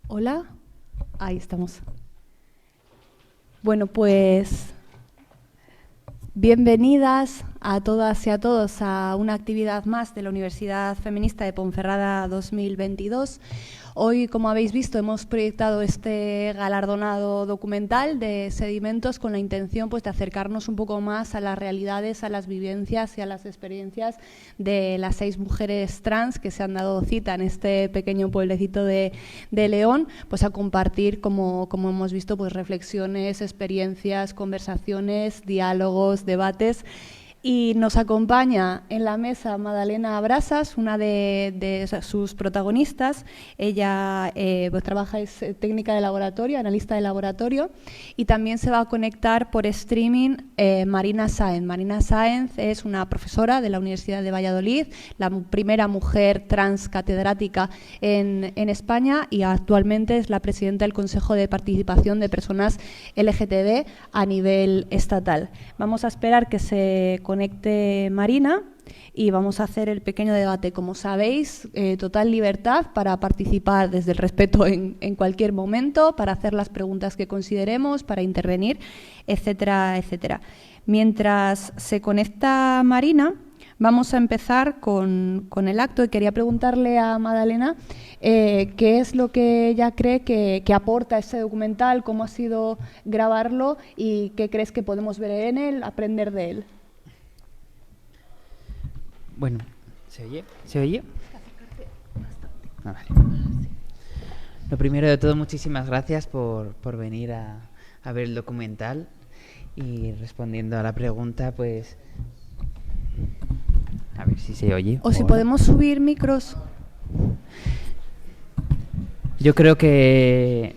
Hola, ahí estamos. Bueno, pues bienvenidas a todas y a todos a una actividad más de la Universidad Feminista de Ponferrada 2022. Hoy, como habéis visto, hemos proyectado este galardonado documental de Sedimentos con la intención pues, de acercarnos un poco más a las realidades, a las vivencias y a las experiencias de las 6 mujeres trans que se han dado cita en este pequeño pueblecito de León, pues a compartir, como hemos visto, pues reflexiones, experiencias, conversaciones, diálogos, debates. Y nos acompaña en la mesa Madalena Brasas, una de sus protagonistas. Ella pues trabaja, es técnica de laboratorio, analista de laboratorio, y también se va a conectar por streaming Marina Sáenz. Marina Sáenz es una profesora de la Universidad de Valladolid, la primera mujer trans catedrática en España, y actualmente es la presidenta del Consejo de Participación de Personas LGTB a nivel estatal. Vamos a esperar que se conecte Marina y vamos a hacer el pequeño debate. Como sabéis, total libertad para participar desde el respeto en cualquier momento, para hacer las preguntas que consideremos, para intervenir, etcétera, etcétera. Mientras se conecta Marina, vamos a empezar con el acto y quería preguntarle a Madalena qué es lo que ella cree que aporta ese documental, cómo ha sido grabarlo y qué crees que podemos ver en él, aprender de él. Bueno, ¿se oye? ¿Se oye? Ah, vale. Lo primero de todo, muchísimas gracias por venir a ver el documental. Y respondiendo a la pregunta, pues... A ver si se oye. O si no. podemos subir micros. Yo creo que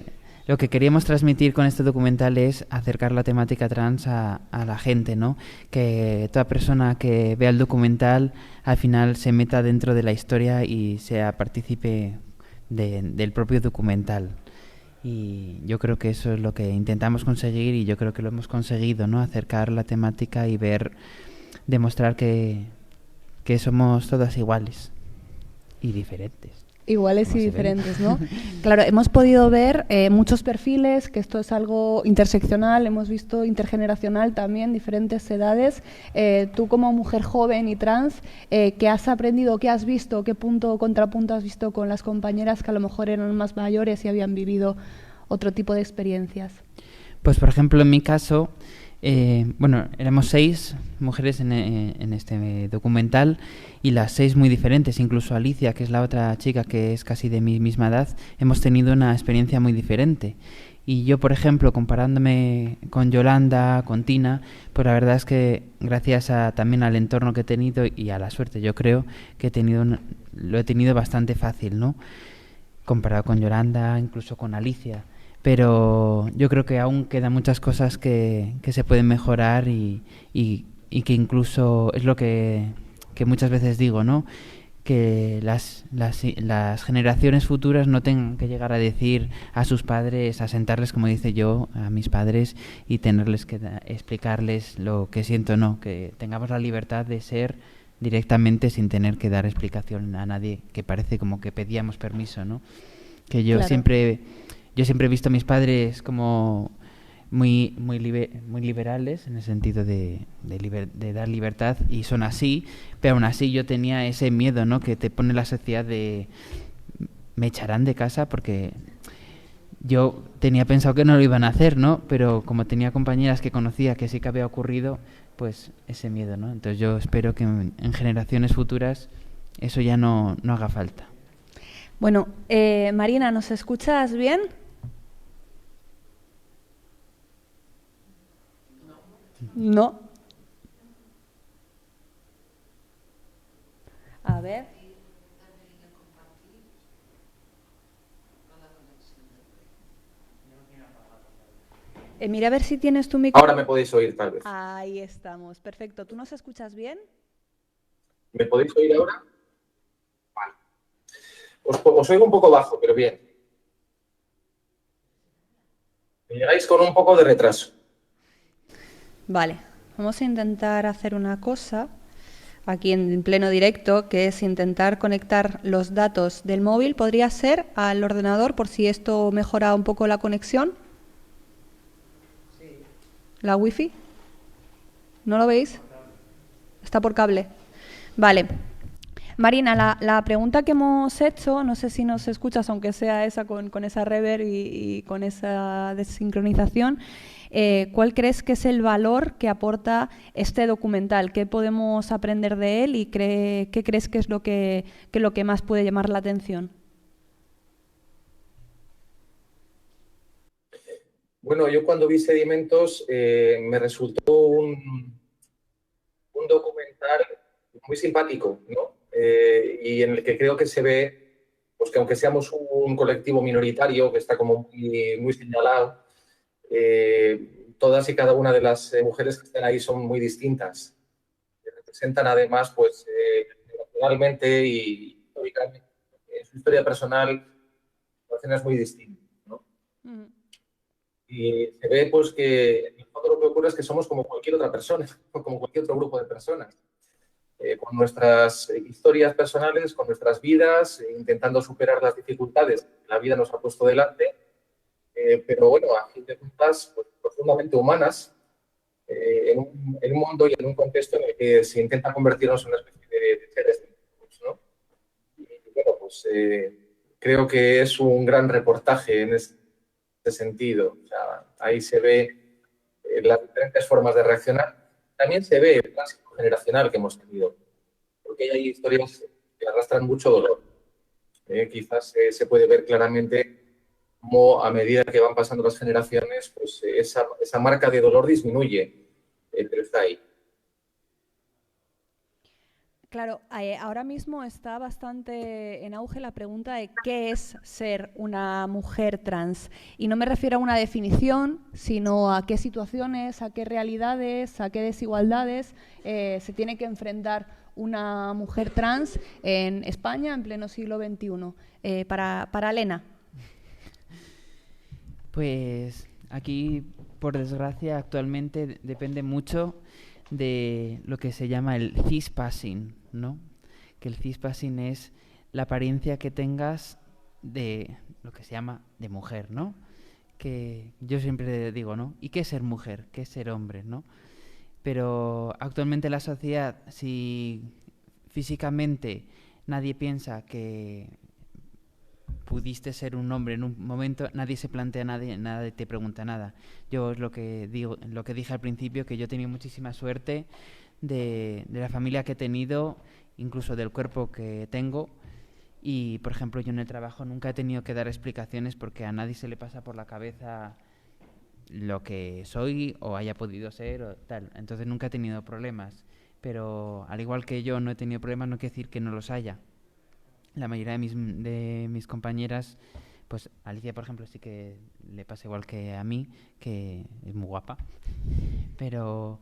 lo que queríamos transmitir con este documental es acercar la temática trans a la gente, ¿no? Que toda persona que vea el documental al final se meta dentro de la historia y sea partícipe del propio documental. Y yo creo que eso es lo que intentamos conseguir y yo creo que lo hemos conseguido, ¿no? Acercar la temática y demostrar que somos todas iguales y diferentes. Iguales y diferentes, ¿no? Claro, hemos podido ver muchos perfiles, que esto es algo interseccional, hemos visto intergeneracional también, diferentes edades. Tú como mujer joven y trans, ¿qué has aprendido, qué has visto, qué punto o contrapunto has visto con las compañeras que a lo mejor eran más mayores y habían vivido otro tipo de experiencias? Pues por ejemplo, en mi caso, bueno, éramos 6 mujeres en este documental y las 6 muy diferentes. Incluso Alicia, que es la otra chica que es casi de mi misma edad, hemos tenido una experiencia muy diferente. Y yo, por ejemplo, comparándome con Yolanda, con Tina, pues la verdad es que gracias también al entorno que he tenido y a la suerte, yo creo que lo he tenido bastante fácil, ¿no? Comparado con Yolanda, incluso con Alicia. Pero yo creo que aún quedan muchas cosas que se pueden mejorar y que incluso es lo que muchas veces digo, ¿no? Que las generaciones futuras no tengan que llegar a decir a sus padres, a sentarles, como dice yo, a mis padres y tenerles que explicarles lo que siento, no, que tengamos la libertad de ser directamente sin tener que dar explicación a nadie, que parece como que pedíamos permiso, ¿no? Que yo Claro. siempre he visto a mis padres como muy liberales en el sentido de dar libertad y son así, pero aún así yo tenía ese miedo, ¿no? Que te pone la sociedad de me echarán de casa porque yo tenía pensado que no lo iban a hacer, ¿no? Pero como tenía compañeras que conocía que sí que había ocurrido, pues ese miedo, ¿no? Entonces yo espero que en generaciones futuras eso ya no haga falta. Bueno, Marina, ¿nos escuchas bien? No. A ver. Mira a ver si tienes tu micrófono. Ahora me podéis oír, tal vez. Ahí estamos, perfecto. ¿Tú nos escuchas bien? ¿Me podéis oír ahora? Vale. Os oigo un poco bajo, pero bien. Me llegáis con un poco de retraso. Vale, vamos a intentar hacer una cosa. aquí en pleno directo, que es intentar conectar los datos del móvil. ¿Podría ser al ordenador por si esto mejora un poco la conexión? Sí. ¿La wifi? ¿No lo veis? Está por cable. Vale. Marina, la pregunta que hemos hecho, no sé si nos escuchas, aunque sea esa con esa reverb y con esa desincronización, ¿cuál crees que es el valor que aporta este documental? ¿Qué podemos aprender de él y qué crees que es lo que más puede llamar la atención? Bueno, yo cuando vi Sedimentos me resultó un documental muy simpático, ¿no? Y en el que creo que se ve, pues que aunque seamos un colectivo minoritario que está como muy señalado, todas y cada una de las mujeres que están ahí son muy distintas. Representan además, pues, nacionalmente y históricamente, en su historia personal, situaciones muy distintas, ¿no? Y se ve, pues, que en el fondo lo que ocurre es que somos como cualquier otra persona, o como cualquier otro grupo de personas. Con nuestras historias personales, con nuestras vidas, intentando superar las dificultades que la vida nos ha puesto delante, pero bueno, a fin de cuentas, pues, profundamente humanas, en un mundo y en un contexto en el que se intenta convertirnos en una especie de seres vivos, ¿no? Y bueno, pues creo que es un gran reportaje en este sentido. O sea, ahí se ve las diferentes formas de reaccionar. También se ve el tránsito generacional que hemos tenido, porque hay historias que arrastran mucho dolor. Quizás se puede ver claramente cómo a medida que van pasando las generaciones, pues esa marca de dolor disminuye, pero está ahí. Claro, ahora mismo está bastante en auge la pregunta de qué es ser una mujer trans. Y no me refiero a una definición, sino a qué situaciones, a qué realidades, a qué desigualdades se tiene que enfrentar una mujer trans en España en pleno siglo XXI. Para Elena. Pues aquí, por desgracia, actualmente depende mucho de lo que se llama el cispassing, ¿no? Que el cispassing es la apariencia que tengas de lo que se llama de mujer, ¿no? Que yo siempre digo, ¿no? ¿Y qué es ser mujer? ¿Qué es ser hombre? ¿No? Pero actualmente la sociedad, si físicamente nadie piensa que pudiste ser un hombre en un momento, nadie se plantea nadie te pregunta nada. Yo es lo que digo, lo que dije al principio, que yo he tenido muchísima suerte de la familia que he tenido, incluso del cuerpo que tengo. Y, por ejemplo, yo en el trabajo nunca he tenido que dar explicaciones porque a nadie se le pasa por la cabeza lo que soy o haya podido ser o tal. Entonces nunca he tenido problemas. Pero al igual que yo no he tenido problemas, no quiere decir que no los haya. La mayoría de mis compañeras, pues Alicia, por ejemplo, sí que le pasa igual que a mí, que es muy guapa. Pero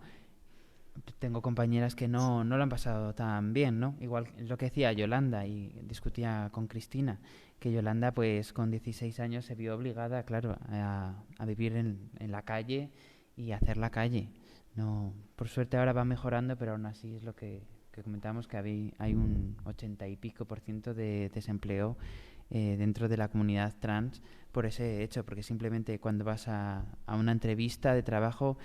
tengo compañeras que no lo han pasado tan bien, ¿no? Igual lo que decía Yolanda, y discutía con Cristina, que Yolanda pues con 16 años se vio obligada, claro, a vivir en la calle y a hacer la calle. No, por suerte ahora va mejorando, pero aún así es lo que comentábamos, que hay un 80 y pico % de desempleo dentro de la comunidad trans por ese hecho, porque simplemente cuando vas a una entrevista de trabajo,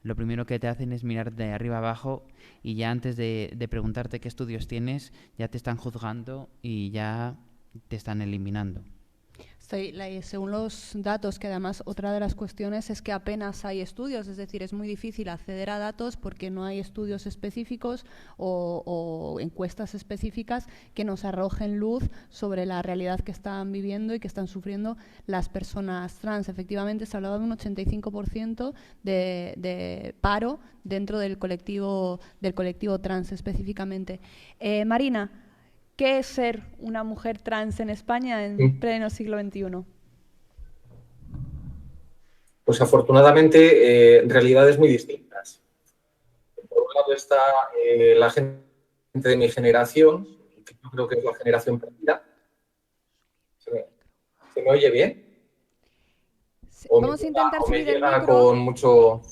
lo primero que te hacen es mirar de arriba abajo y ya antes de preguntarte qué estudios tienes, ya te están juzgando y ya te están eliminando. Según los datos, que además otra de las cuestiones es que apenas hay estudios, es decir, es muy difícil acceder a datos porque no hay estudios específicos o encuestas específicas que nos arrojen luz sobre la realidad que están viviendo y que están sufriendo las personas trans. Efectivamente, se hablaba de un 85% de paro dentro del colectivo trans específicamente. Marina, ¿qué es ser una mujer trans en España en pleno siglo XXI? Pues afortunadamente realidades muy distintas. Por un lado está la gente de mi generación, que yo creo que es la generación perdida. ¿Se me oye bien? Vamos a intentar O me subir el llega micro. con mucho...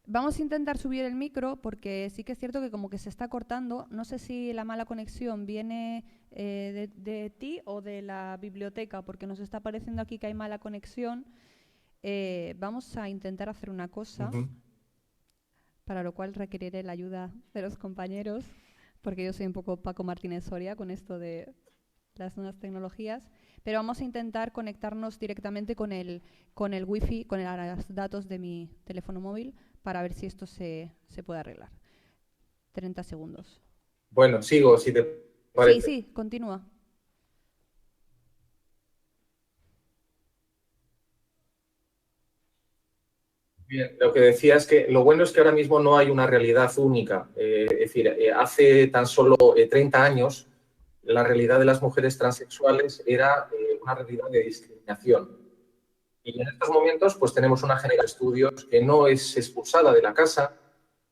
Vamos a intentar subir el micro porque sí que es cierto que como que se está cortando. No sé si la mala conexión viene de ti o de la biblioteca, porque nos está pareciendo aquí que hay mala conexión. Vamos a intentar hacer una cosa, para lo cual requeriré la ayuda de los compañeros, porque yo soy un poco Paco Martínez Soria con esto de las nuevas tecnologías, pero vamos a intentar conectarnos directamente con el wifi, con los datos de mi teléfono móvil, para ver si esto se puede arreglar. 30 segundos. Bueno, sigo, si te parece. Sí, sí, continúa. Bien, lo que decía es que lo bueno es que ahora mismo no hay una realidad única. Es decir, hace tan solo 30 años la realidad de las mujeres transexuales era una realidad de discriminación. Y en estos momentos pues tenemos una generación de estudios que no es expulsada de la casa,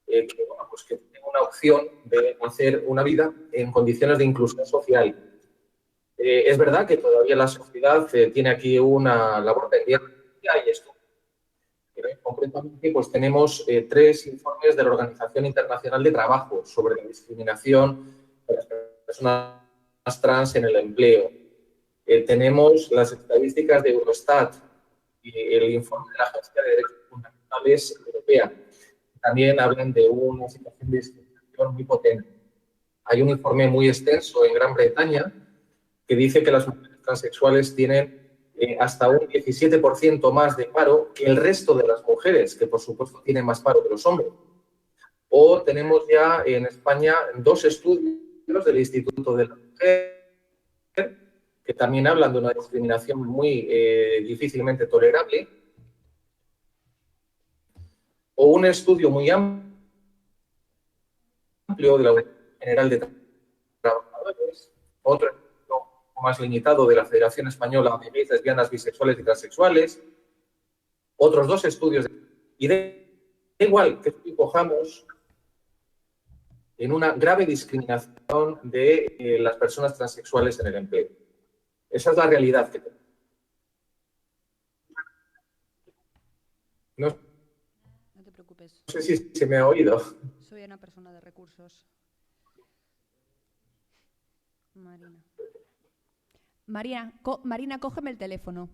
que, bueno, pues que tiene una opción de hacer una vida en condiciones de inclusión social. Es verdad que todavía la sociedad tiene aquí una labor pendiente y esto. Concretamente, pues tenemos 3 informes de la Organización Internacional de Trabajo sobre la discriminación de las personas trans en el empleo. Tenemos las estadísticas de Eurostat y el informe de la Agencia de Derechos Fundamentales Europea. También hablan de una situación de discriminación muy potente. Hay un informe muy extenso en Gran Bretaña que dice que las mujeres transexuales tienen hasta un 17% más de paro que el resto de las mujeres, que por supuesto tienen más paro que los hombres. O tenemos ya en España 2 estudios del Instituto de la Mujer que también hablan de una discriminación muy difícilmente tolerable. O un estudio muy amplio de la Unión General de Trabajadores. Otro más limitado de la Federación Española de Gays, Lesbianas, Bisexuales y Transexuales, otros 2 estudios. Y da igual que cojamos en una grave discriminación de las personas transexuales en el empleo. Esa es la realidad que tenemos. No te preocupes. sé si se me ha oído. Soy una persona de recursos. Marina, cógeme el teléfono.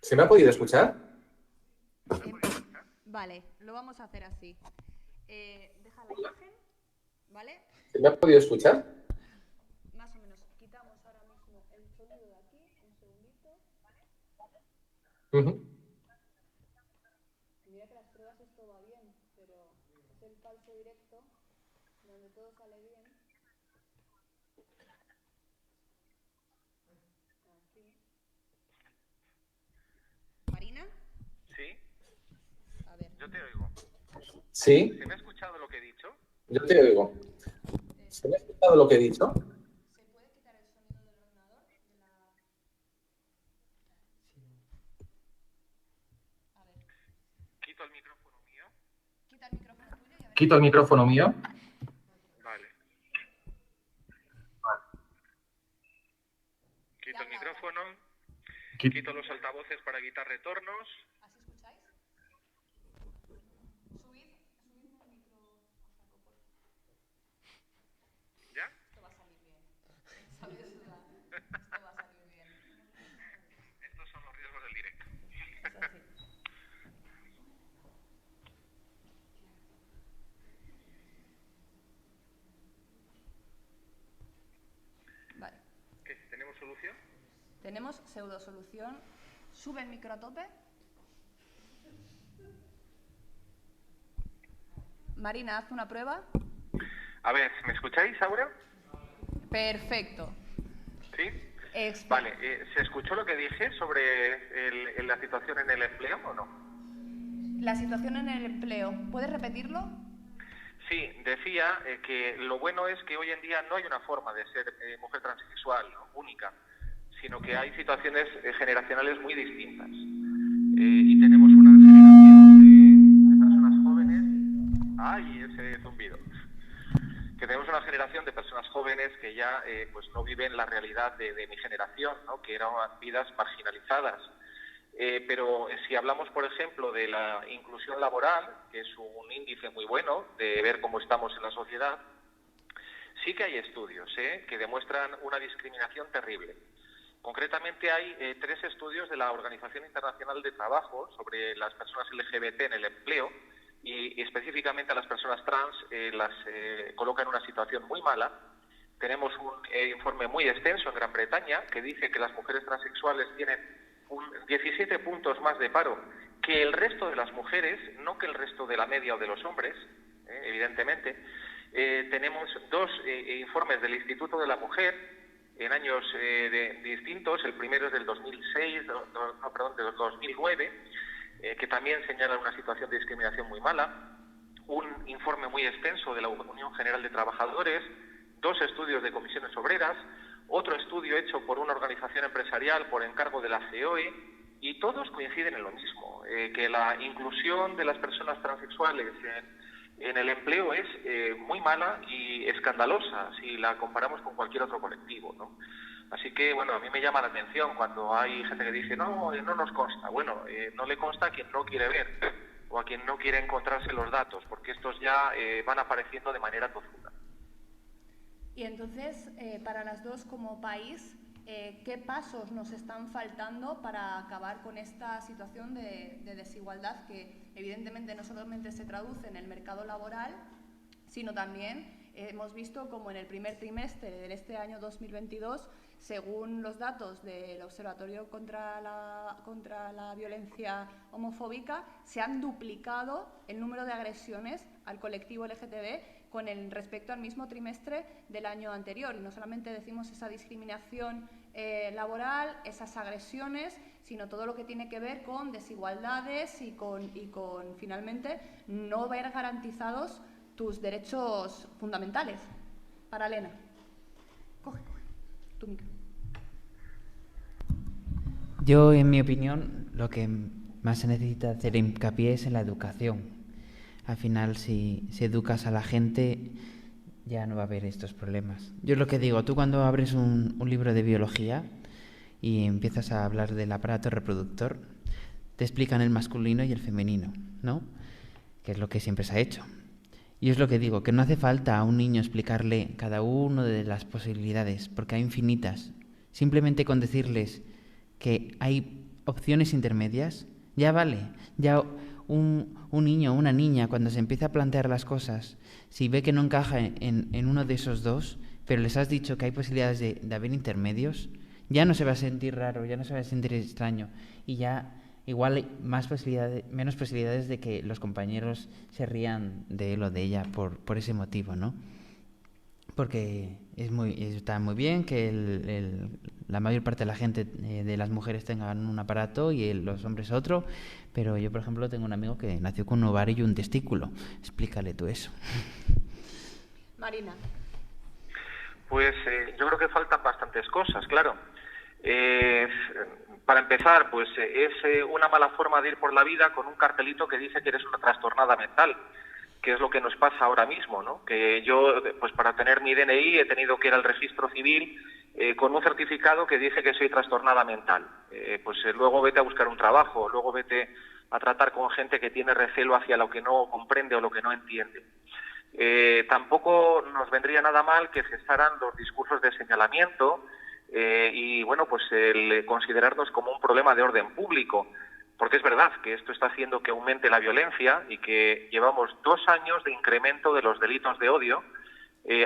¿Se me ha podido escuchar? Vale, lo vamos a hacer así. Deja la imagen, ¿vale? ¿Se me ha podido escuchar? Más o menos. Quitamos ahora mismo el sonido de aquí, un segundito, ¿vale? Mira que las pruebas esto va bien, pero es el falso directo donde todo sale bien. Aquí. ¿Marina? Sí. A ver. Yo te oigo. Sí. ¿Se me ha escuchado lo que he dicho? Yo te oigo. ¿Se me ha escuchado lo que he dicho? ¿Se puede quitar el sonido del ordenador? A ver. ¿Quito el micrófono mío? Quita el micrófono tuyo y a ver. ¿Quito el micrófono mío? Vale. Quito el micrófono. Quito los altavoces para evitar retornos. ¿Así escucháis? Subid el micro. ¿Ya? Esto va a salir bien. ¿Sabes? Esto va a salir bien. Estos son los riesgos del directo. Es así. Vale. ¿Qué? ¿Tenemos solución? Tenemos pseudo solución. Sube el micro a tope. Marina, haz una prueba. A ver, ¿me escucháis ahora? Perfecto. ¿Sí? Vale, ¿se escuchó lo que dije sobre la situación en el empleo o no? La situación en el empleo. ¿Puedes repetirlo? Sí, decía que lo bueno es que hoy en día no hay una forma de ser mujer transexual única, sino que hay situaciones generacionales muy distintas. Y tenemos una generación de personas jóvenes... ¡Ay, ese zumbido! una generación de personas jóvenes que ya pues no viven la realidad de mi generación, ¿no? Que eran vidas marginalizadas. Pero si hablamos, por ejemplo, de la inclusión laboral, que es un índice muy bueno de ver cómo estamos en la sociedad, sí que hay estudios que demuestran una discriminación terrible. Concretamente hay 3 estudios de la Organización Internacional de Trabajo sobre las personas LGBT en el empleo, y específicamente a las personas trans las coloca en una situación muy mala. Tenemos un informe muy extenso en Gran Bretaña que dice que las mujeres transexuales tienen 17 puntos más de paro que el resto de las mujeres, no que el resto de la media o de los hombres, evidentemente. Tenemos 2 informes del Instituto de la Mujer en años distintos. El primero es del 2006, del 2009, que también señala una situación de discriminación muy mala. Un informe muy extenso de la Unión General de Trabajadores, 2 estudios de comisiones obreras, otro estudio hecho por una organización empresarial por encargo de la COE, y todos coinciden en lo mismo, que la inclusión de las personas transexuales en el empleo es muy mala y escandalosa si la comparamos con cualquier otro colectivo, ¿no? Así que, bueno, a mí me llama la atención cuando hay gente que dice, no nos consta. Bueno, no le consta a quien no quiere ver o a quien no quiere encontrarse los datos, porque estos ya van apareciendo de manera tozuda. Y entonces, para las dos como país, ¿qué pasos nos están faltando para acabar con esta situación de desigualdad que evidentemente no solamente se traduce en el mercado laboral, sino también hemos visto como en el primer trimestre de este año 2022, según los datos del Observatorio contra la Violencia Homofóbica, se han duplicado el número de agresiones al colectivo LGTB con respecto al mismo trimestre del año anterior. Y no solamente decimos esa discriminación laboral, esas agresiones, sino todo lo que tiene que ver con desigualdades y con finalmente no ver garantizados tus derechos fundamentales. Para Elena. Coge tu micro. Yo, en mi opinión, lo que más se necesita hacer hincapié es en la educación. Al final, si educas a la gente, ya no va a haber estos problemas. Yo es lo que digo, tú cuando abres un libro de biología y empiezas a hablar del aparato reproductor, te explican el masculino y el femenino, ¿no? Que es lo que siempre se ha hecho. Y es lo que digo, que no hace falta a un niño explicarle cada una de las posibilidades, porque hay infinitas. Simplemente con decirles que hay opciones intermedias, ya vale. Ya un niño o una niña, cuando se empieza a plantear las cosas, si ve que no encaja en uno de esos dos, pero les has dicho que hay posibilidades de haber intermedios, ya no se va a sentir raro, ya no se va a sentir extraño, y ya igual hay menos posibilidades de que los compañeros se rían de él o de ella por ese motivo, ¿no? Porque está muy bien que la mayor parte de la gente, de las mujeres, tengan un aparato y los hombres otro, pero yo, por ejemplo, tengo un amigo que nació con un ovario y un testículo. Explícale tú eso. Marina. Pues yo creo que faltan bastantes cosas, claro. Para empezar, pues es una mala forma de ir por la vida con un cartelito que dice que eres una trastornada mental, que es lo que nos pasa ahora mismo, ¿no? Que yo, pues para tener mi DNI he tenido que ir al registro civil con un certificado que dice que soy trastornada mental. Luego vete a buscar un trabajo, luego vete a tratar con gente que tiene recelo hacia lo que no comprende o lo que no entiende. Tampoco nos vendría nada mal que cesaran los discursos de señalamiento y, bueno, pues el considerarnos como un problema de orden público, porque es verdad que esto está haciendo que aumente la violencia y que llevamos 2 años de incremento de los delitos de odio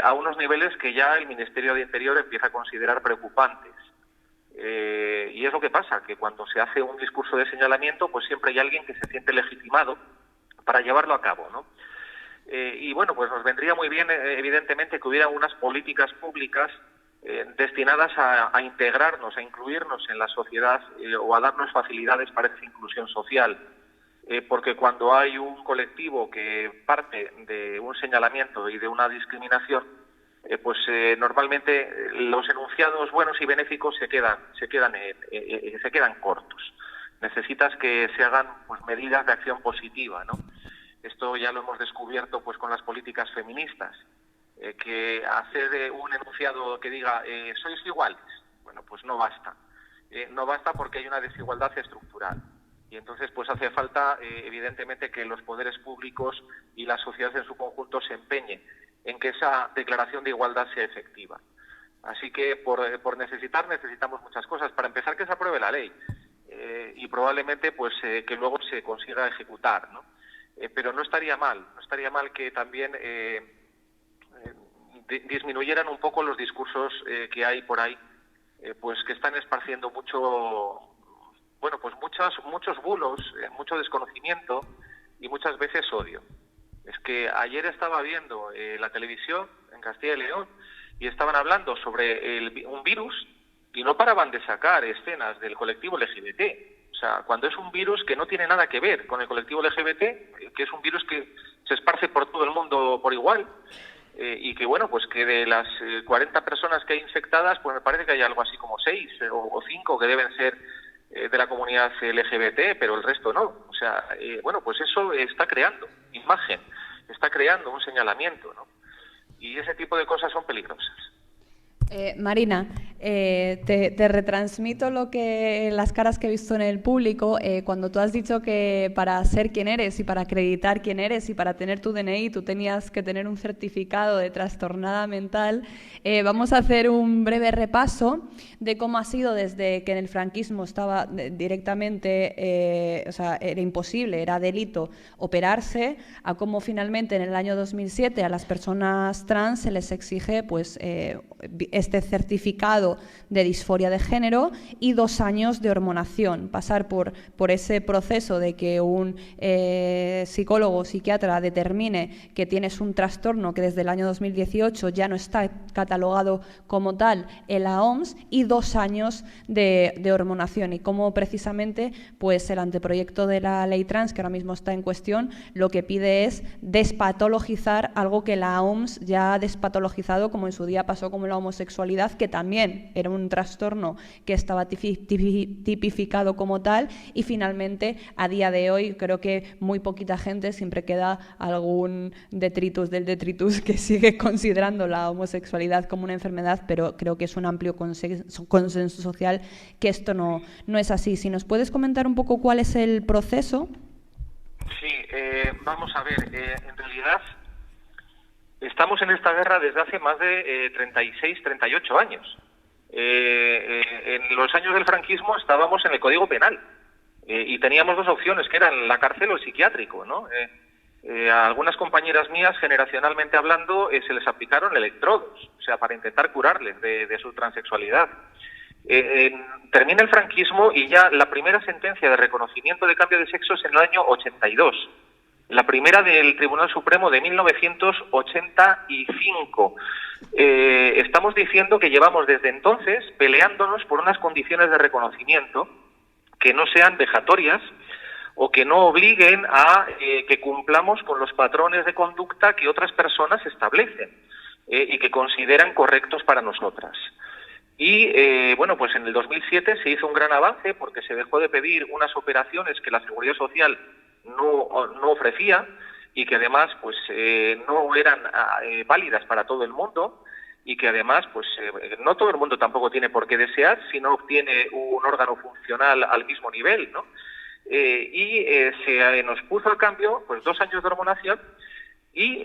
a unos niveles que ya el Ministerio de Interior empieza a considerar preocupantes. Y es lo que pasa, que cuando se hace un discurso de señalamiento, pues siempre hay alguien que se siente legitimado para llevarlo a cabo, ¿no? Y bueno, pues nos vendría muy bien, evidentemente, que hubiera unas políticas públicas destinadas a integrarnos, a incluirnos en la sociedad o a darnos facilidades para esa inclusión social. Porque cuando hay un colectivo que parte de un señalamiento y de una discriminación, normalmente los enunciados buenos y benéficos se quedan cortos. Necesitas que se hagan, pues, medidas de acción positiva, ¿no? Esto ya lo hemos descubierto, pues, con las políticas feministas. que hacer un enunciado que diga sois iguales, bueno, pues no basta. No basta porque hay una desigualdad estructural. Y entonces pues hace falta, evidentemente, que los poderes públicos y la sociedad en su conjunto se empeñen en que esa declaración de igualdad sea efectiva. Así que por necesitamos muchas cosas. Para empezar, que se apruebe la ley y probablemente pues que luego se consiga ejecutar, ¿no? Pero no estaría mal que también disminuyeran un poco los discursos que hay por ahí, pues que están esparciendo muchos bulos, mucho desconocimiento y muchas veces odio. Es que ayer estaba viendo la televisión en Castilla y León y estaban hablando sobre un virus y no paraban de sacar escenas del colectivo LGBT. O sea, cuando es un virus que no tiene nada que ver con el colectivo LGBT, que es un virus que se esparce por todo el mundo por igual, y que, bueno, pues que de las 40 personas que hay infectadas, pues me parece que hay algo así como 6 o 5 que deben ser de la comunidad LGBT, pero el resto no. O sea, bueno, pues eso está creando imagen, está creando un señalamiento, ¿no? Y ese tipo de cosas son peligrosas. Marina, te retransmito las caras que he visto en el público cuando tú has dicho que para ser quien eres y para acreditar quién eres y para tener tu DNI tú tenías que tener un certificado de trastornada mental. Vamos a hacer un breve repaso de cómo ha sido desde que en el franquismo estaba directamente, o sea, era imposible, era delito operarse, a cómo finalmente en el año 2007 a las personas trans se les exige pues este certificado de disforia de género y 2 años de hormonación. Pasar por ese proceso de que un psicólogo o psiquiatra determine que tienes un trastorno que desde el año 2018 ya no está catalogado como tal en la OMS y 2 años de hormonación. Y cómo precisamente pues el anteproyecto de la ley trans, que ahora mismo está en cuestión, lo que pide es despatologizar algo que la OMS ya ha despatologizado, como en su día pasó como la homosexualidad, que también era un trastorno que estaba tipificado como tal, y finalmente a día de hoy creo que muy poquita gente, siempre queda algún detritus del detritus que sigue considerando la homosexualidad como una enfermedad, pero creo que es un amplio consenso social que esto no es así. Si nos puedes comentar un poco cuál es el proceso. Sí, vamos a ver, en realidad estamos en esta guerra desde hace más de 36, 38 años. En los años del franquismo estábamos en el Código Penal y teníamos 2 opciones, que eran la cárcel o el psiquiátrico, ¿no? A algunas compañeras mías, generacionalmente hablando, se les aplicaron electrodos, o sea, para intentar curarles de su transexualidad. Termina el franquismo y ya la primera sentencia de reconocimiento de cambio de sexo es en el año 82. La primera del Tribunal Supremo de 1985. Estamos diciendo que llevamos desde entonces peleándonos por unas condiciones de reconocimiento que no sean vejatorias o que no obliguen a que cumplamos con los patrones de conducta que otras personas establecen y que consideran correctos para nosotras. Y bueno, pues en el 2007 se hizo un gran avance porque se dejó de pedir unas operaciones que la Seguridad Social no ofrecía y que además pues no eran válidas para todo el mundo y que además pues no todo el mundo tampoco tiene por qué desear si no obtiene un órgano funcional al mismo nivel, ¿no? Se nos puso a cambio pues 2 años de hormonación y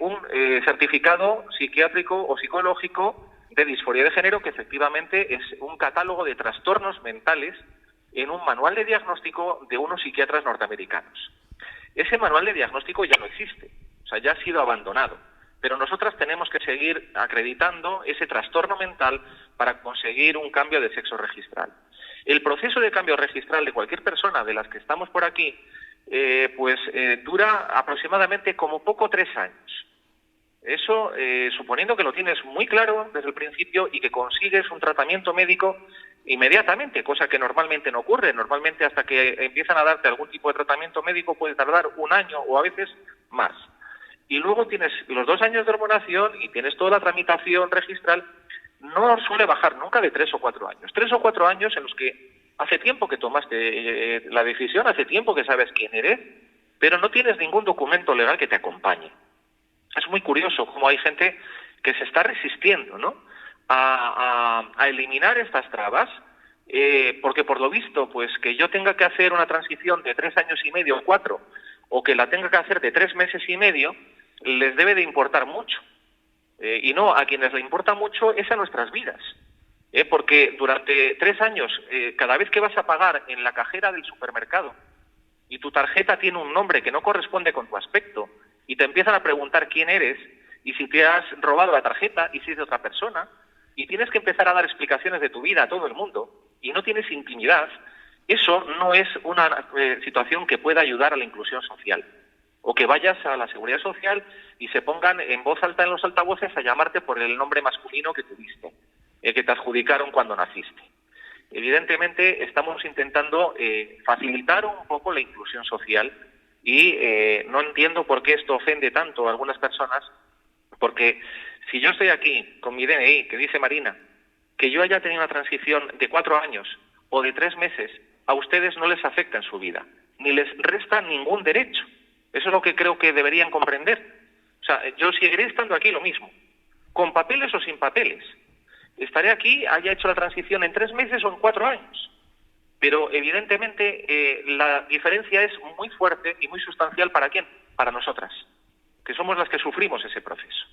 un certificado psiquiátrico o psicológico de disforia de género, que efectivamente es un catálogo de trastornos mentales en un manual de diagnóstico de unos psiquiatras norteamericanos. Ese manual de diagnóstico ya no existe, o sea, ya ha sido abandonado, pero nosotras tenemos que seguir acreditando ese trastorno mental para conseguir un cambio de sexo registral. El proceso de cambio registral de cualquier persona de las que estamos por aquí, dura aproximadamente como poco 3 años. Eso, suponiendo que lo tienes muy claro desde el principio y que consigues un tratamiento médico inmediatamente, cosa que normalmente no ocurre. Normalmente hasta que empiezan a darte algún tipo de tratamiento médico puede tardar 1 año o a veces más. Y luego tienes los 2 años de hormonación y tienes toda la tramitación registral. No suele bajar nunca de 3 o 4 años. 3 o 4 años en los que hace tiempo que tomaste la decisión, hace tiempo que sabes quién eres, pero no tienes ningún documento legal que te acompañe. es muy curioso cómo hay gente que se está resistiendo, ¿no?, a eliminar estas trabas, porque por lo visto, pues que yo tenga que hacer una transición de 3 años y medio o 4, o que la tenga que hacer de 3 meses y medio, les debe de importar mucho. Y no, a quienes le importa mucho es a nuestras vidas. Porque durante 3 años, cada vez que vas a pagar en la cajera del supermercado y tu tarjeta tiene un nombre que no corresponde con tu aspecto y te empiezan a preguntar quién eres y si te has robado la tarjeta y si es de otra persona, y tienes que empezar a dar explicaciones de tu vida a todo el mundo y no tienes intimidad, eso no es una situación que pueda ayudar a la inclusión social. O que vayas a la Seguridad Social y se pongan en voz alta en los altavoces a llamarte por el nombre masculino que tuviste, que te adjudicaron cuando naciste. Evidentemente estamos intentando facilitar un poco la inclusión social y no entiendo por qué esto ofende tanto a algunas personas, porque si yo estoy aquí con mi DNI, que dice Marina, que yo haya tenido una transición de 4 años o de 3 meses, a ustedes no les afecta en su vida, ni les resta ningún derecho. Eso es lo que creo que deberían comprender. O sea, yo seguiré estando aquí lo mismo, con papeles o sin papeles. Estaré aquí, haya hecho la transición en 3 meses o en 4 años. Pero evidentemente la diferencia es muy fuerte y muy sustancial. ¿Para quién? Para nosotras, que somos las que sufrimos ese proceso.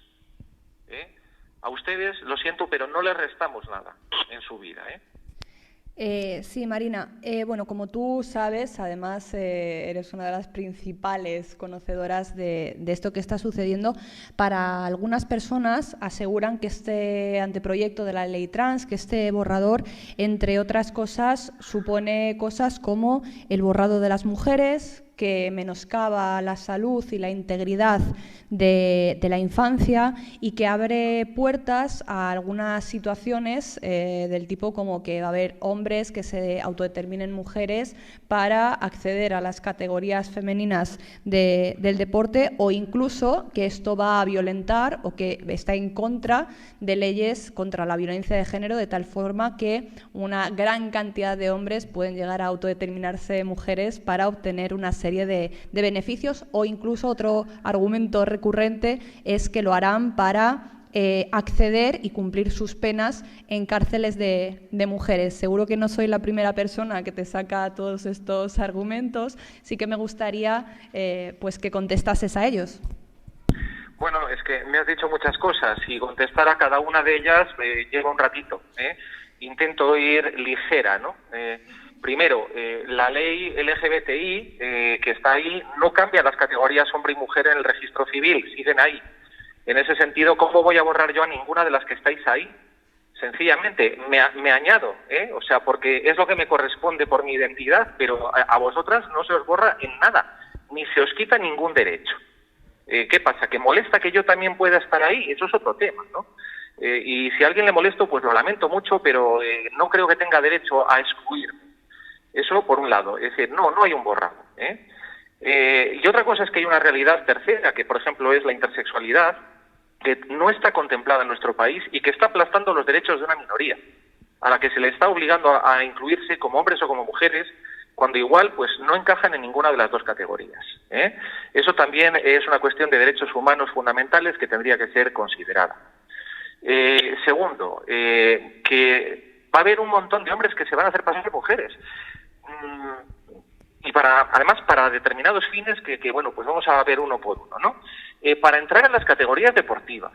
A ustedes, lo siento, pero no les restamos nada en su vida, Sí, Marina. Bueno, como tú sabes, además eres una de las principales conocedoras de esto que está sucediendo. Para algunas personas aseguran que este anteproyecto de la ley trans, que este borrador, entre otras cosas, supone cosas como el borrado de las mujeres, que menoscaba la salud y la integridad de la infancia y que abre puertas a algunas situaciones del tipo como que va a haber hombres que se autodeterminen mujeres para acceder a las categorías femeninas del deporte, o incluso que esto va a violentar o que está en contra de leyes contra la violencia de género, de tal forma que una gran cantidad de hombres pueden llegar a autodeterminarse mujeres para obtener una serie de beneficios, o incluso otro argumento recurrente es que lo harán para acceder y cumplir sus penas en cárceles de mujeres. Seguro que no soy la primera persona que te saca todos estos argumentos. Sí que me gustaría pues que contestases a ellos. Bueno, es que me has dicho muchas cosas y contestar a cada una de ellas lleva un ratito. Intento ir ligera, ¿no? Primero, la ley LGBTI que está ahí no cambia las categorías hombre y mujer en el registro civil, siguen ahí. En ese sentido, ¿cómo voy a borrar yo a ninguna de las que estáis ahí? Sencillamente, me añado, o sea, porque es lo que me corresponde por mi identidad, pero a vosotras no se os borra en nada, ni se os quita ningún derecho. ¿Qué pasa? ¿Que molesta que yo también pueda estar ahí? Eso es otro tema, ¿no? Y si a alguien le molesto, pues lo lamento mucho, pero no creo que tenga derecho a excluirme. Eso por un lado, es decir, no hay un borrado. Y otra cosa es que hay una realidad tercera, que por ejemplo es la intersexualidad, que no está contemplada en nuestro país y que está aplastando los derechos de una minoría, a la que se le está obligando a incluirse como hombres o como mujeres, cuando igual pues no encajan en ninguna de las dos categorías. Eso también es una cuestión de derechos humanos fundamentales que tendría que ser considerada. Segundo, que va a haber un montón de hombres que se van a hacer pasar por mujeres. Y además para determinados fines que bueno, pues vamos a ver uno por uno, ¿no? Para entrar en las categorías deportivas.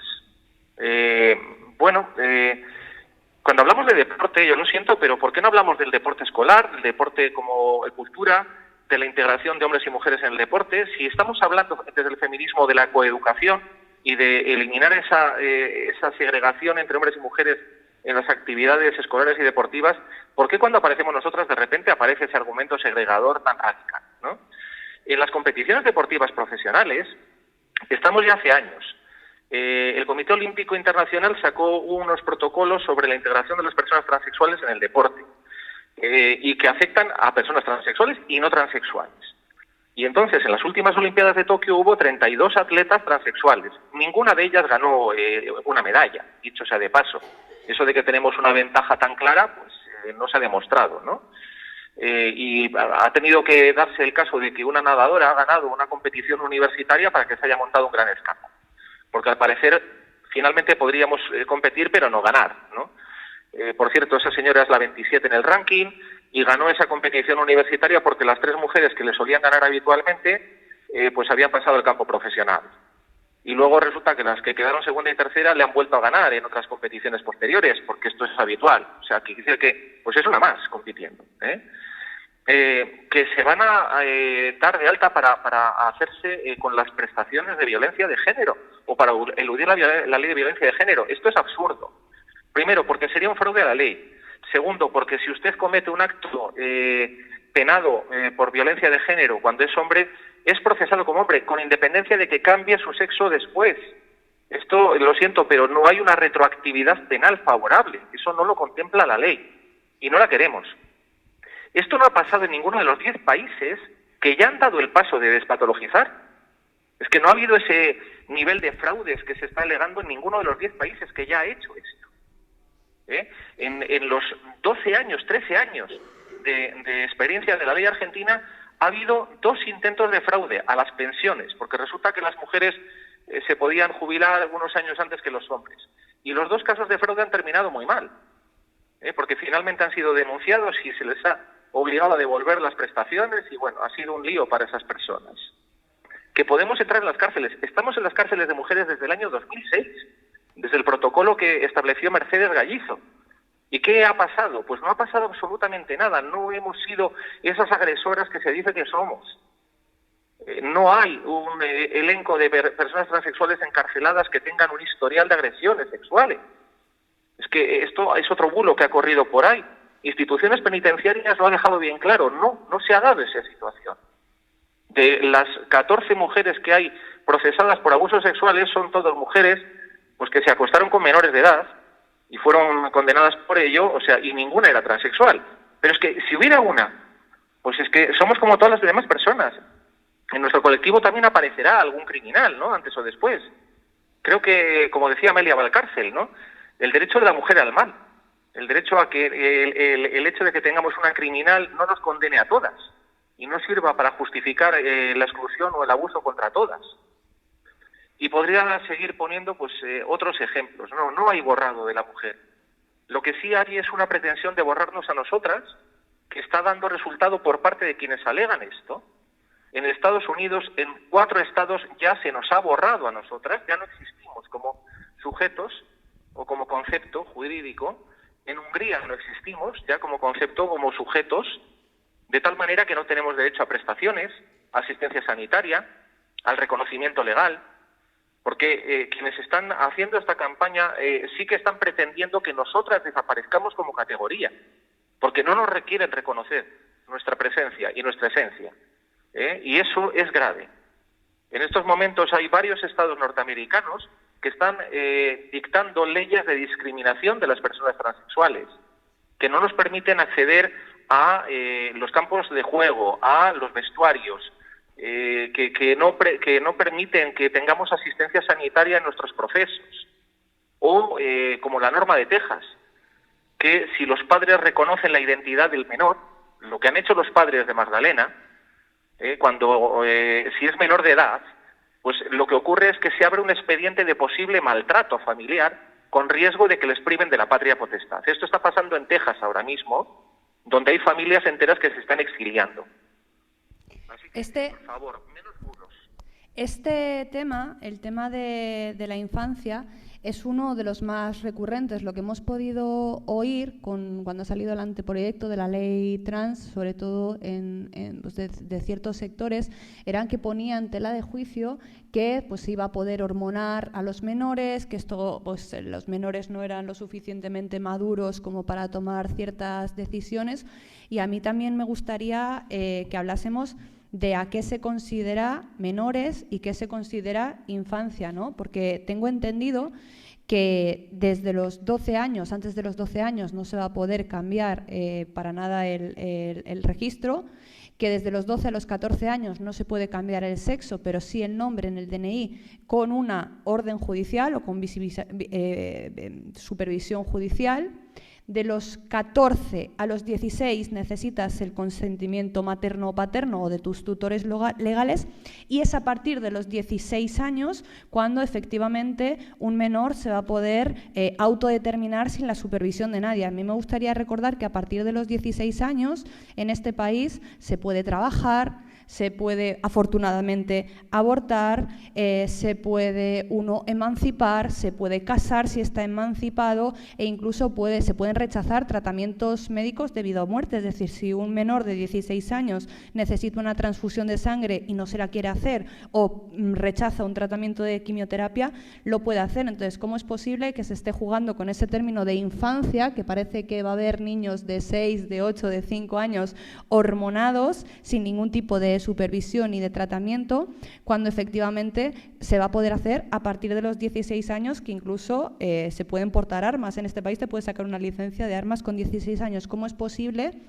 Cuando hablamos de deporte, yo lo siento, pero ¿por qué no hablamos del deporte escolar, del deporte como cultura, de la integración de hombres y mujeres en el deporte? Si estamos hablando desde el feminismo de la coeducación y de eliminar esa segregación entre hombres y mujeres en las actividades escolares y deportivas, ¿por qué cuando aparecemos nosotras de repente aparece ese argumento segregador tan radical, ¿no? En las competiciones deportivas profesionales estamos ya hace años. El Comité Olímpico Internacional sacó unos protocolos sobre la integración de las personas transexuales en el deporte y que afectan a personas transexuales y no transexuales. Y entonces, en las últimas Olimpiadas de Tokio hubo 32 atletas transexuales. Ninguna de ellas ganó una medalla, dicho sea de paso. Eso de que tenemos una ventaja tan clara, pues no se ha demostrado, ¿no? Y ha tenido que darse el caso de que una nadadora ha ganado una competición universitaria para que se haya montado un gran escándalo. porque al parecer finalmente podríamos competir pero no ganar, ¿no? Por cierto, esa señora es la 27 en el ranking y ganó esa competición universitaria porque las 3 mujeres que le solían ganar habitualmente pues habían pasado el campo profesional. Y luego resulta que las que quedaron segunda y tercera le han vuelto a ganar en otras competiciones posteriores, porque esto es habitual. O sea, que dice que pues es una más compitiendo, que se van a dar de alta para hacerse con las prestaciones de violencia de género o para eludir la ley de violencia de género. Esto es absurdo. Primero, porque sería un fraude a la ley. Segundo, porque si usted comete un acto penado por violencia de género cuando es hombre, es procesado como hombre, con independencia de que cambie su sexo después. Esto, lo siento, pero no hay una retroactividad penal favorable. Eso no lo contempla la ley y no la queremos. Esto no ha pasado en ninguno de los 10 países que ya han dado el paso de despatologizar. Es que no ha habido ese nivel de fraudes que se está alegando en ninguno de los 10 países que ya ha hecho esto. En los 12 años, 13 años de experiencia de la ley argentina, ha habido 2 intentos de fraude a las pensiones, porque resulta que las mujeres se podían jubilar algunos años antes que los hombres. Y los 2 casos de fraude han terminado muy mal, porque finalmente han sido denunciados y se les ha obligado a devolver las prestaciones y, bueno, ha sido un lío para esas personas. Que podemos entrar en las cárceles. Estamos en las cárceles de mujeres desde el año 2006, desde el protocolo que estableció Mercedes Gallizo. ¿Y qué ha pasado? Pues no ha pasado absolutamente nada. No hemos sido esas agresoras que se dice que somos. No hay un elenco de personas transexuales encarceladas que tengan un historial de agresiones sexuales. Es que esto es otro bulo que ha corrido por ahí. Instituciones penitenciarias lo han dejado bien claro. No se ha dado esa situación. De las 14 mujeres que hay procesadas por abusos sexuales, son todas mujeres pues que se acostaron con menores de edad y fueron condenadas por ello, o sea, y ninguna era transexual. Pero es que si hubiera una, pues es que somos como todas las demás personas. En nuestro colectivo también aparecerá algún criminal, ¿no?, antes o después. Creo que, como decía Amelia Valcárcel, ¿no?, el derecho de la mujer al mal, el derecho a que el hecho de que tengamos una criminal no nos condene a todas y no sirva para justificar la exclusión o el abuso contra todas. Y podría seguir poniendo pues otros ejemplos. No hay borrado de la mujer. Lo que sí hay es una pretensión de borrarnos a nosotras, que está dando resultado por parte de quienes alegan esto. En Estados Unidos, en 4 estados ya se nos ha borrado a nosotras, ya no existimos como sujetos o como concepto jurídico. En Hungría no existimos ya como concepto, como sujetos, de tal manera que no tenemos derecho a prestaciones, a asistencia sanitaria, al reconocimiento legal. Porque quienes están haciendo esta campaña sí que están pretendiendo que nosotras desaparezcamos como categoría, porque no nos requieren reconocer nuestra presencia y nuestra esencia. Y eso es grave. En estos momentos hay varios estados norteamericanos que están dictando leyes de discriminación de las personas transexuales, que no nos permiten acceder a los campos de juego, a los vestuarios, que no permiten que tengamos asistencia sanitaria en nuestros procesos, o como la norma de Texas, que si los padres reconocen la identidad del menor, lo que han hecho los padres de Magdalena, si es menor de edad, pues lo que ocurre es que se abre un expediente de posible maltrato familiar con riesgo de que les priven de la patria potestad. Esto está pasando en Texas ahora mismo, donde hay familias enteras que se están exiliando. Así que, por favor, menos bulos. Este tema, el tema de la infancia, es uno de los más recurrentes. Lo que hemos podido oír cuando ha salido el anteproyecto de la ley trans, sobre todo pues de ciertos sectores, eran que ponían tela de juicio que pues se iba a poder hormonar a los menores, que pues los menores no eran lo suficientemente maduros como para tomar ciertas decisiones. Y a mí también me gustaría que hablásemos de a qué se considera menores y qué se considera infancia, ¿no? Porque tengo entendido que desde los 12 años, antes de los 12 años, no se va a poder cambiar para nada el registro, que desde los 12 a los 14 años no se puede cambiar el sexo, pero sí el nombre en el DNI con una orden judicial o con supervisión judicial. De los 14 a los 16 necesitas el consentimiento materno o paterno o de tus tutores legales, y es a partir de los 16 años cuando efectivamente un menor se va a poder autodeterminar sin la supervisión de nadie. A mí me gustaría recordar que a partir de los 16 años en este país se puede trabajar, se puede afortunadamente abortar, se puede uno emancipar, se puede casar si está emancipado, e incluso se pueden rechazar tratamientos médicos de vida o muerte. Es decir, si un menor de 16 años necesita una transfusión de sangre y no se la quiere hacer, o rechaza un tratamiento de quimioterapia, lo puede hacer. Entonces, ¿cómo es posible que se esté jugando con ese término de infancia, que parece que va a haber niños de 6, de 8, de 5 años hormonados sin ningún tipo de supervisión y de tratamiento, cuando efectivamente se va a poder hacer a partir de los 16 años, que incluso se pueden portar armas? En este país te puedes sacar una licencia de armas con 16 años. ¿Cómo es posible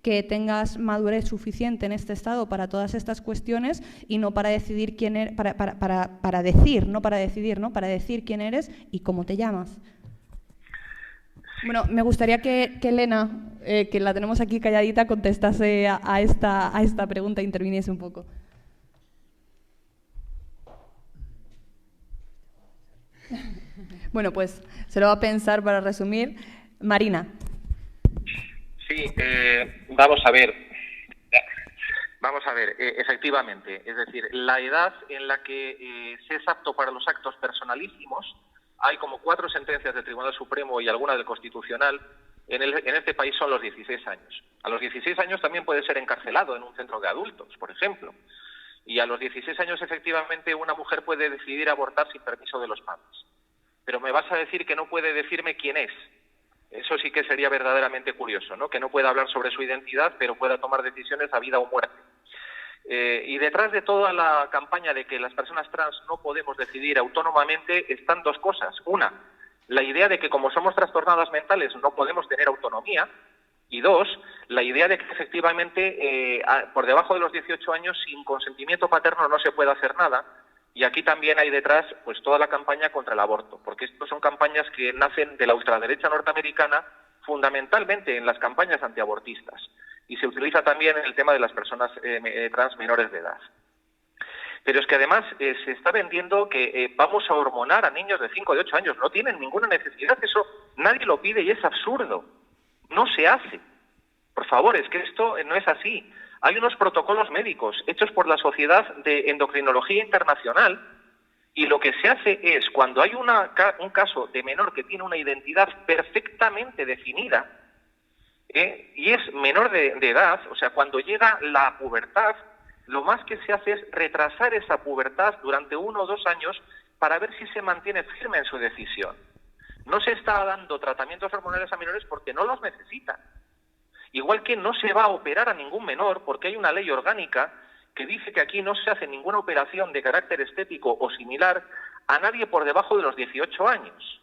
que tengas madurez suficiente en este estado para todas estas cuestiones y no para decidir quién eres, para decir quién eres y cómo te llamas? Bueno, me gustaría que Elena, que la tenemos aquí calladita, contestase a esta pregunta e interviniese un poco. Bueno, pues se lo va a pensar para resumir. Marina. Sí, vamos a ver. Efectivamente, es decir, la edad en la que se es apto para los actos personalísimos, hay como 4 sentencias del Tribunal Supremo y alguna del Constitucional, en este país son los 16 años. A los 16 años también puede ser encarcelado en un centro de adultos, por ejemplo. Y a los 16 años, efectivamente, una mujer puede decidir abortar sin permiso de los padres. Pero me vas a decir que no puede decirme quién es. Eso sí que sería verdaderamente curioso, ¿no? Que no pueda hablar sobre su identidad, pero pueda tomar decisiones a vida o muerte. Y detrás de toda la campaña de que las personas trans no podemos decidir autónomamente están 2 cosas. Una, la idea de que como somos trastornadas mentales no podemos tener autonomía. Y 2, la idea de que efectivamente por debajo de los 18 años sin consentimiento paterno no se puede hacer nada. Y aquí también hay detrás pues toda la campaña contra el aborto, porque estas son campañas que nacen de la ultraderecha norteamericana, fundamentalmente en las campañas antiabortistas. Y se utiliza también en el tema de las personas trans menores de edad. Pero es que además se está vendiendo que vamos a hormonar a niños de 5 o de 8 años. No tienen ninguna necesidad, eso nadie lo pide y es absurdo. No se hace. Por favor, es que esto no es así. Hay unos protocolos médicos hechos por la Sociedad de Endocrinología Internacional y lo que se hace es, cuando hay un caso de menor que tiene una identidad perfectamente definida, y es menor de edad, o sea, cuando llega la pubertad, lo más que se hace es retrasar esa pubertad durante 1 o 2 años para ver si se mantiene firme en su decisión. No se está dando tratamientos hormonales a menores porque no los necesitan. Igual que no se va a operar a ningún menor porque hay una ley orgánica que dice que aquí no se hace ninguna operación de carácter estético o similar a nadie por debajo de los 18 años.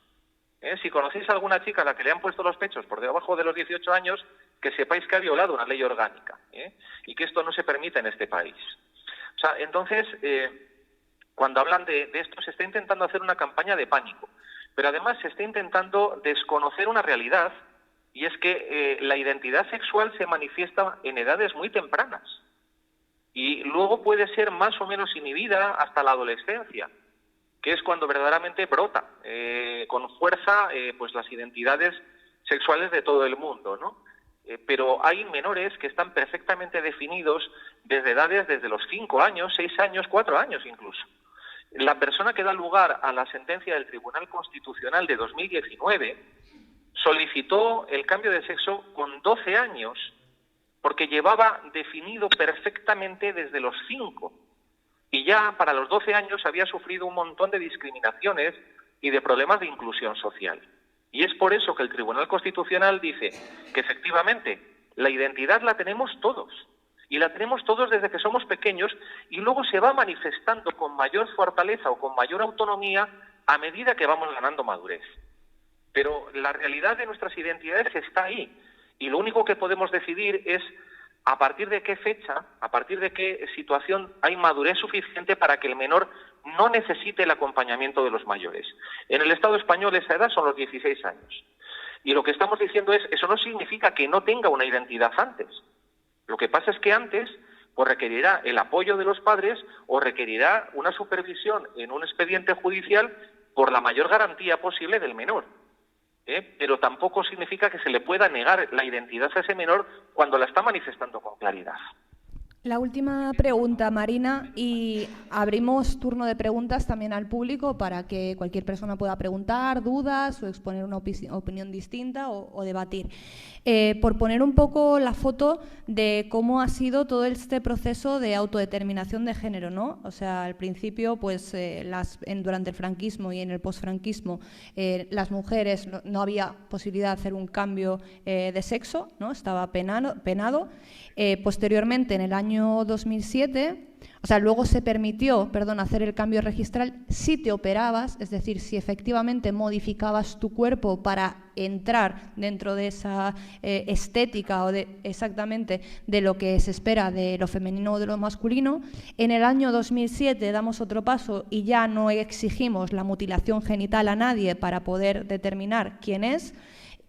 Si conocéis a alguna chica a la que le han puesto los pechos por debajo de los 18 años, que sepáis que ha violado una ley orgánica, y que esto no se permite en este país. O sea, entonces, cuando hablan de esto, se está intentando hacer una campaña de pánico, pero además se está intentando desconocer una realidad, y es que la identidad sexual se manifiesta en edades muy tempranas, y luego puede ser más o menos inhibida hasta la adolescencia, que es cuando verdaderamente brota con fuerza pues las identidades sexuales de todo el mundo, ¿no? Pero hay menores que están perfectamente definidos desde edades desde los 5 años, 6 años, 4 años incluso. La persona que da lugar a la sentencia del Tribunal Constitucional de 2019 solicitó el cambio de sexo con 12 años porque llevaba definido perfectamente desde los 5. Y ya para los 12 años había sufrido un montón de discriminaciones y de problemas de inclusión social. Y es por eso que el Tribunal Constitucional dice que efectivamente la identidad la tenemos todos. Y la tenemos todos desde que somos pequeños y luego se va manifestando con mayor fortaleza o con mayor autonomía a medida que vamos ganando madurez. Pero la realidad de nuestras identidades está ahí. Y lo único que podemos decidir es a partir de qué fecha, a partir de qué situación hay madurez suficiente para que el menor no necesite el acompañamiento de los mayores. En el Estado español esa edad son los 16 años. Y lo que estamos diciendo es, eso no significa que no tenga una identidad antes. Lo que pasa es que antes pues requerirá el apoyo de los padres o requerirá una supervisión en un expediente judicial por la mayor garantía posible del menor. Pero tampoco significa que se le pueda negar la identidad a ese menor cuando la está manifestando con claridad. La última pregunta, Marina, y abrimos turno de preguntas también al público para que cualquier persona pueda preguntar, dudas o exponer una opinión distinta o debatir. Por poner un poco la foto de cómo ha sido todo este proceso de autodeterminación de género, ¿no? O sea, al principio, pues durante el franquismo y en el posfranquismo, las mujeres no había posibilidad de hacer un cambio de sexo, ¿no? Estaba penado. Posteriormente, en el año 2007, o sea, luego se permitió, hacer el cambio registral si te operabas, es decir, si efectivamente modificabas tu cuerpo para entrar dentro de esa estética o exactamente de lo que se espera de lo femenino o de lo masculino. En el año 2007 damos otro paso y ya no exigimos la mutilación genital a nadie para poder determinar quién es,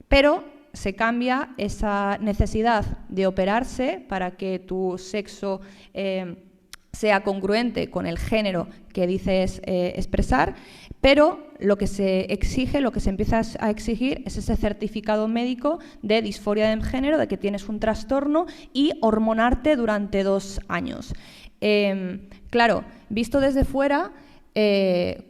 pero se cambia esa necesidad de operarse para que tu sexo sea congruente con el género que dices expresar, pero lo que se exige, lo que se empieza a exigir es ese certificado médico de disforia de género, de que tienes un trastorno y hormonarte durante 2 años. Claro, visto desde fuera,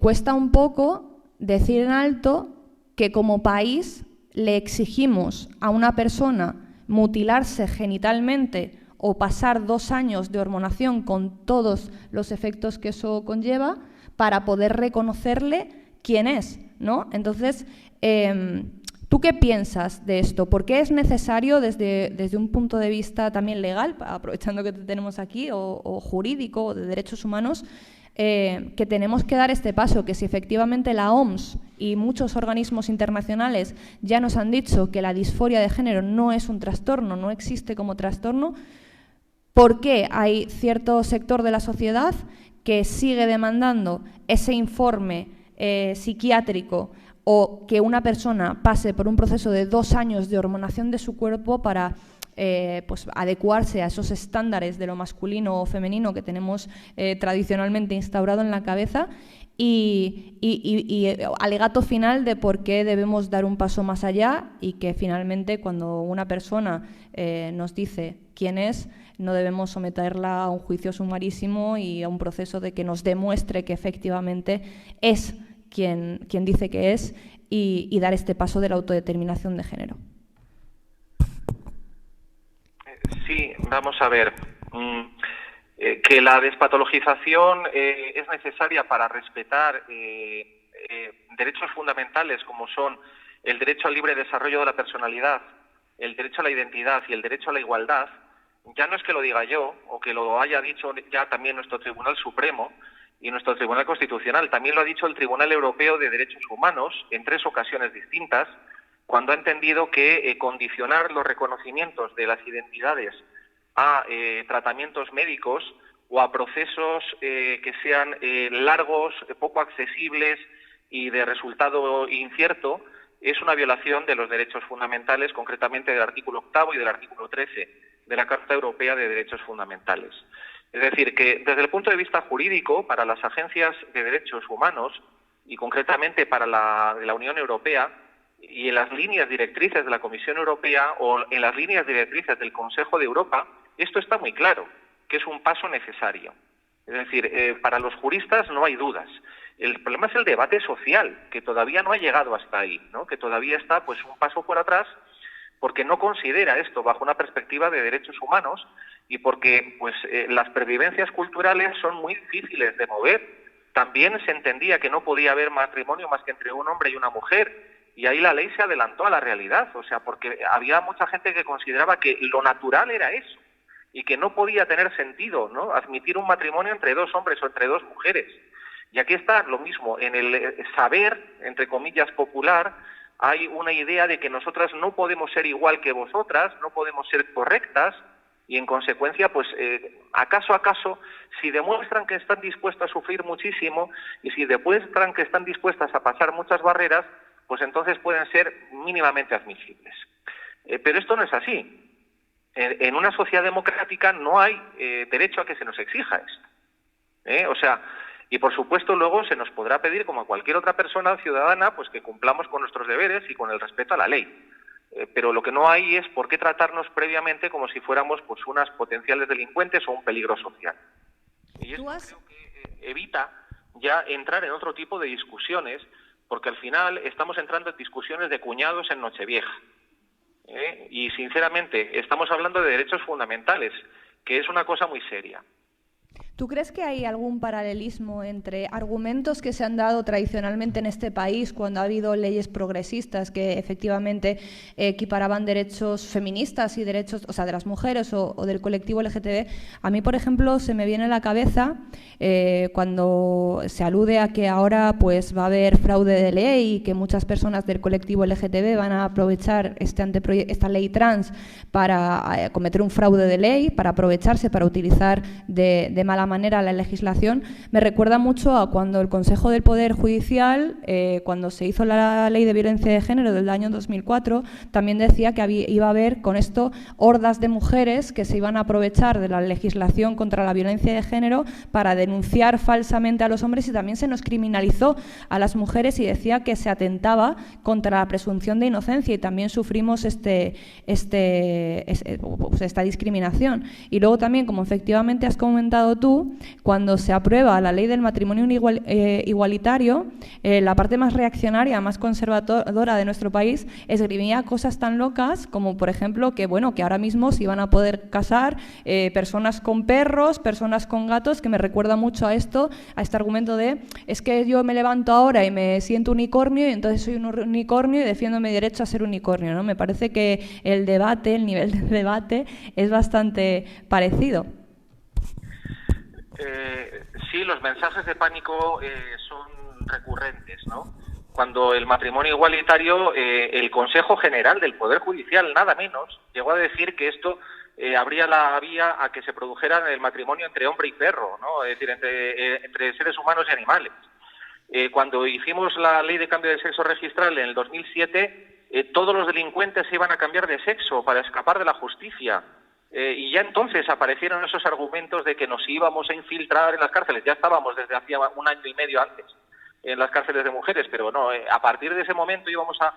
cuesta un poco decir en alto que como país le exigimos a una persona mutilarse genitalmente o pasar 2 años de hormonación con todos los efectos que eso conlleva para poder reconocerle quién es, ¿no? Entonces, ¿tú qué piensas de esto? ¿Por qué es necesario desde un punto de vista también legal, aprovechando que te tenemos aquí, o jurídico, o de derechos humanos, que tenemos que dar este paso, que si efectivamente la OMS y muchos organismos internacionales ya nos han dicho que la disforia de género no es un trastorno, no existe como trastorno, ¿por qué hay cierto sector de la sociedad que sigue demandando ese informe psiquiátrico o que una persona pase por un proceso de 2 años de hormonación de su cuerpo para pues adecuarse a esos estándares de lo masculino o femenino que tenemos tradicionalmente instaurado en la cabeza y alegato final de por qué debemos dar un paso más allá y que finalmente cuando una persona nos dice quién es, no debemos someterla a un juicio sumarísimo y a un proceso de que nos demuestre que efectivamente es quien dice que es y dar este paso de la autodeterminación de género. Sí, vamos a ver. Que la despatologización es necesaria para respetar derechos fundamentales como son el derecho al libre desarrollo de la personalidad, el derecho a la identidad y el derecho a la igualdad, ya no es que lo diga yo o que lo haya dicho ya también nuestro Tribunal Supremo y nuestro Tribunal Constitucional, también lo ha dicho el Tribunal Europeo de Derechos Humanos en 3 ocasiones distintas, cuando ha entendido que condicionar los reconocimientos de las identidades a tratamientos médicos o a procesos que sean largos, poco accesibles y de resultado incierto, es una violación de los derechos fundamentales, concretamente del artículo 8º y del artículo 13 de la Carta Europea de Derechos Fundamentales. Es decir, que desde el punto de vista jurídico, para las agencias de derechos humanos y concretamente para de la Unión Europea, y en las líneas directrices de la Comisión Europea o en las líneas directrices del Consejo de Europa, esto está muy claro, que es un paso necesario. Es decir, para los juristas no hay dudas. El problema es el debate social, que todavía no ha llegado hasta ahí, ¿no? Que todavía está pues un paso por atrás, porque no considera esto bajo una perspectiva de derechos humanos y porque pues las pervivencias culturales son muy difíciles de mover. También se entendía que no podía haber matrimonio más que entre un hombre y una mujer. Y ahí la ley se adelantó a la realidad, o sea, porque había mucha gente que consideraba que lo natural era eso y que no podía tener sentido, ¿no?, admitir un matrimonio entre 2 hombres o entre 2 mujeres. Y aquí está lo mismo, en el saber, entre comillas, popular, hay una idea de que nosotras no podemos ser igual que vosotras, no podemos ser correctas y en consecuencia, pues a caso, si demuestran que están dispuestas a sufrir muchísimo y si demuestran que están dispuestas a pasar muchas barreras, pues entonces pueden ser mínimamente admisibles. Pero esto no es así. En una sociedad democrática no hay derecho a que se nos exija esto. O sea, y por supuesto luego se nos podrá pedir, como a cualquier otra persona ciudadana, pues que cumplamos con nuestros deberes y con el respeto a la ley. Pero lo que no hay es por qué tratarnos previamente como si fuéramos pues unas potenciales delincuentes o un peligro social. Y esto creo que evita ya entrar en otro tipo de discusiones, porque al final estamos entrando en discusiones de cuñados en Nochevieja. Y sinceramente estamos hablando de derechos fundamentales, que es una cosa muy seria. ¿Tú crees que hay algún paralelismo entre argumentos que se han dado tradicionalmente en este país cuando ha habido leyes progresistas que efectivamente equiparaban derechos feministas y derechos, o sea, de las mujeres o del colectivo LGTB? A mí, por ejemplo, se me viene a la cabeza cuando se alude a que ahora pues va a haber fraude de ley y que muchas personas del colectivo LGTB van a aprovechar esta ley trans para cometer un fraude de ley, para aprovecharse, para utilizar de mala manera la legislación. Me recuerda mucho a cuando el Consejo del Poder Judicial, cuando se hizo la Ley de Violencia de Género del año 2004, también decía que iba a haber con esto hordas de mujeres que se iban a aprovechar de la legislación contra la violencia de género para denunciar falsamente a los hombres, y también se nos criminalizó a las mujeres y decía que se atentaba contra la presunción de inocencia, y también sufrimos esta discriminación. Y luego también, como efectivamente has comentado tú, cuando se aprueba la ley del matrimonio igualitario, la parte más reaccionaria, más conservadora de nuestro país esgrimía cosas tan locas como, por ejemplo, que ahora mismo se iban a poder casar personas con perros, personas con gatos, que me recuerda mucho a este argumento de es que yo me levanto ahora y me siento unicornio y entonces soy un unicornio y defiendo mi derecho a ser unicornio, ¿no? Me parece que el nivel de debate es bastante parecido. Sí, los mensajes de pánico son recurrentes, ¿no? Cuando el matrimonio igualitario, el Consejo General del Poder Judicial, nada menos, llegó a decir que esto abría la vía a que se produjera el matrimonio entre hombre y perro, ¿no? Es decir, entre seres humanos y animales. Cuando hicimos la ley de cambio de sexo registral en el 2007, todos los delincuentes se iban a cambiar de sexo para escapar de la justicia. Y ya entonces aparecieron esos argumentos de que nos íbamos a infiltrar en las cárceles. Ya estábamos desde hacía 1 año y medio antes en las cárceles de mujeres, pero no, a partir de ese momento íbamos a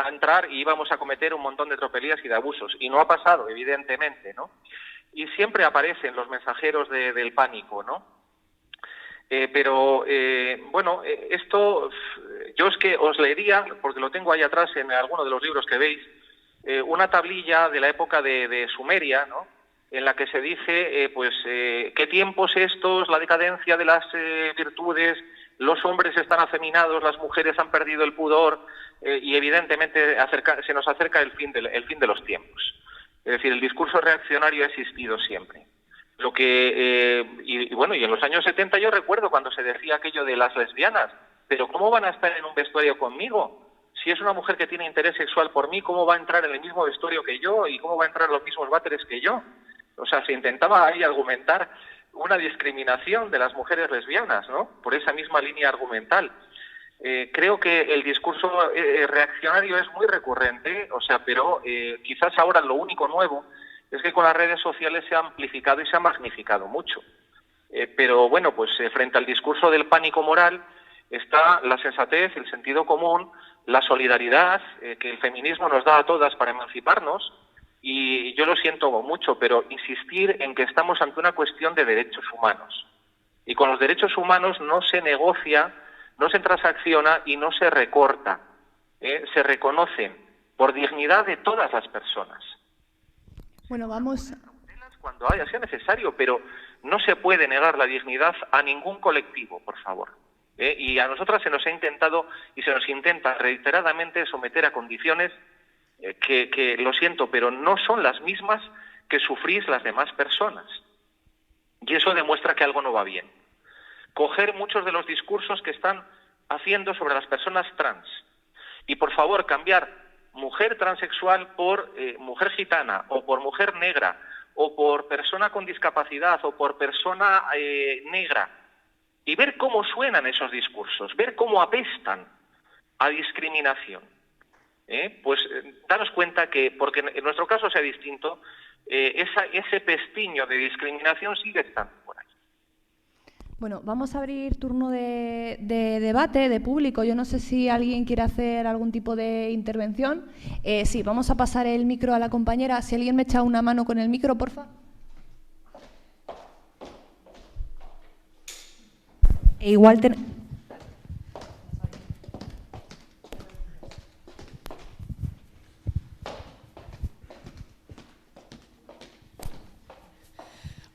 entrar y íbamos a cometer un montón de tropelías y de abusos. Y no ha pasado, evidentemente, ¿no? Y siempre aparecen los mensajeros del pánico, ¿no? Esto yo es que os leería, porque lo tengo ahí atrás en alguno de los libros que veis, una tablilla de la época de Sumeria, ¿no? En la que se dice, qué tiempos estos, la decadencia de las virtudes, los hombres están afeminados, las mujeres han perdido el pudor, y evidentemente se nos acerca el fin de los tiempos. Es decir, el discurso reaccionario ha existido siempre. Y en los años 70 yo recuerdo cuando se decía aquello de las lesbianas, pero ¿cómo van a estar en un vestuario conmigo? Si es una mujer que tiene interés sexual por mí, ¿cómo va a entrar en el mismo vestuario que yo? ¿Y cómo va a entrar en los mismos váteres que yo? O sea, se intentaba ahí argumentar una discriminación de las mujeres lesbianas, ¿no? Por esa misma línea argumental. Creo que el discurso reaccionario es muy recurrente, pero quizás ahora lo único nuevo es que con las redes sociales se ha amplificado y se ha magnificado mucho. Frente al discurso del pánico moral está la sensatez, el sentido común, la solidaridad que el feminismo nos da a todas para emanciparnos, y yo lo siento mucho, pero insistir en que estamos ante una cuestión de derechos humanos. Y con los derechos humanos no se negocia, no se transacciona y no se recorta. Se reconocen por dignidad de todas las personas. Bueno, vamos... Cuando sea necesario, pero no se puede negar la dignidad a ningún colectivo, por favor. Y a nosotras se nos ha intentado y se nos intenta reiteradamente someter a condiciones que lo siento, pero no son las mismas que sufrís las demás personas. Y eso demuestra que algo no va bien. Coger muchos de los discursos que están haciendo sobre las personas trans y, por favor, cambiar mujer transexual por mujer gitana, o por mujer negra, o por persona con discapacidad, o por persona negra, y ver cómo suenan esos discursos, ver cómo apestan, a discriminación, pues daros cuenta que, porque en nuestro caso sea distinto, ese pestiño de discriminación sigue estando por ahí. Bueno, vamos a abrir turno de debate, de público. Yo no sé si alguien quiere hacer algún tipo de intervención. Sí, vamos a pasar el micro a la compañera. Si alguien me echa una mano con el micro, porfa. E igual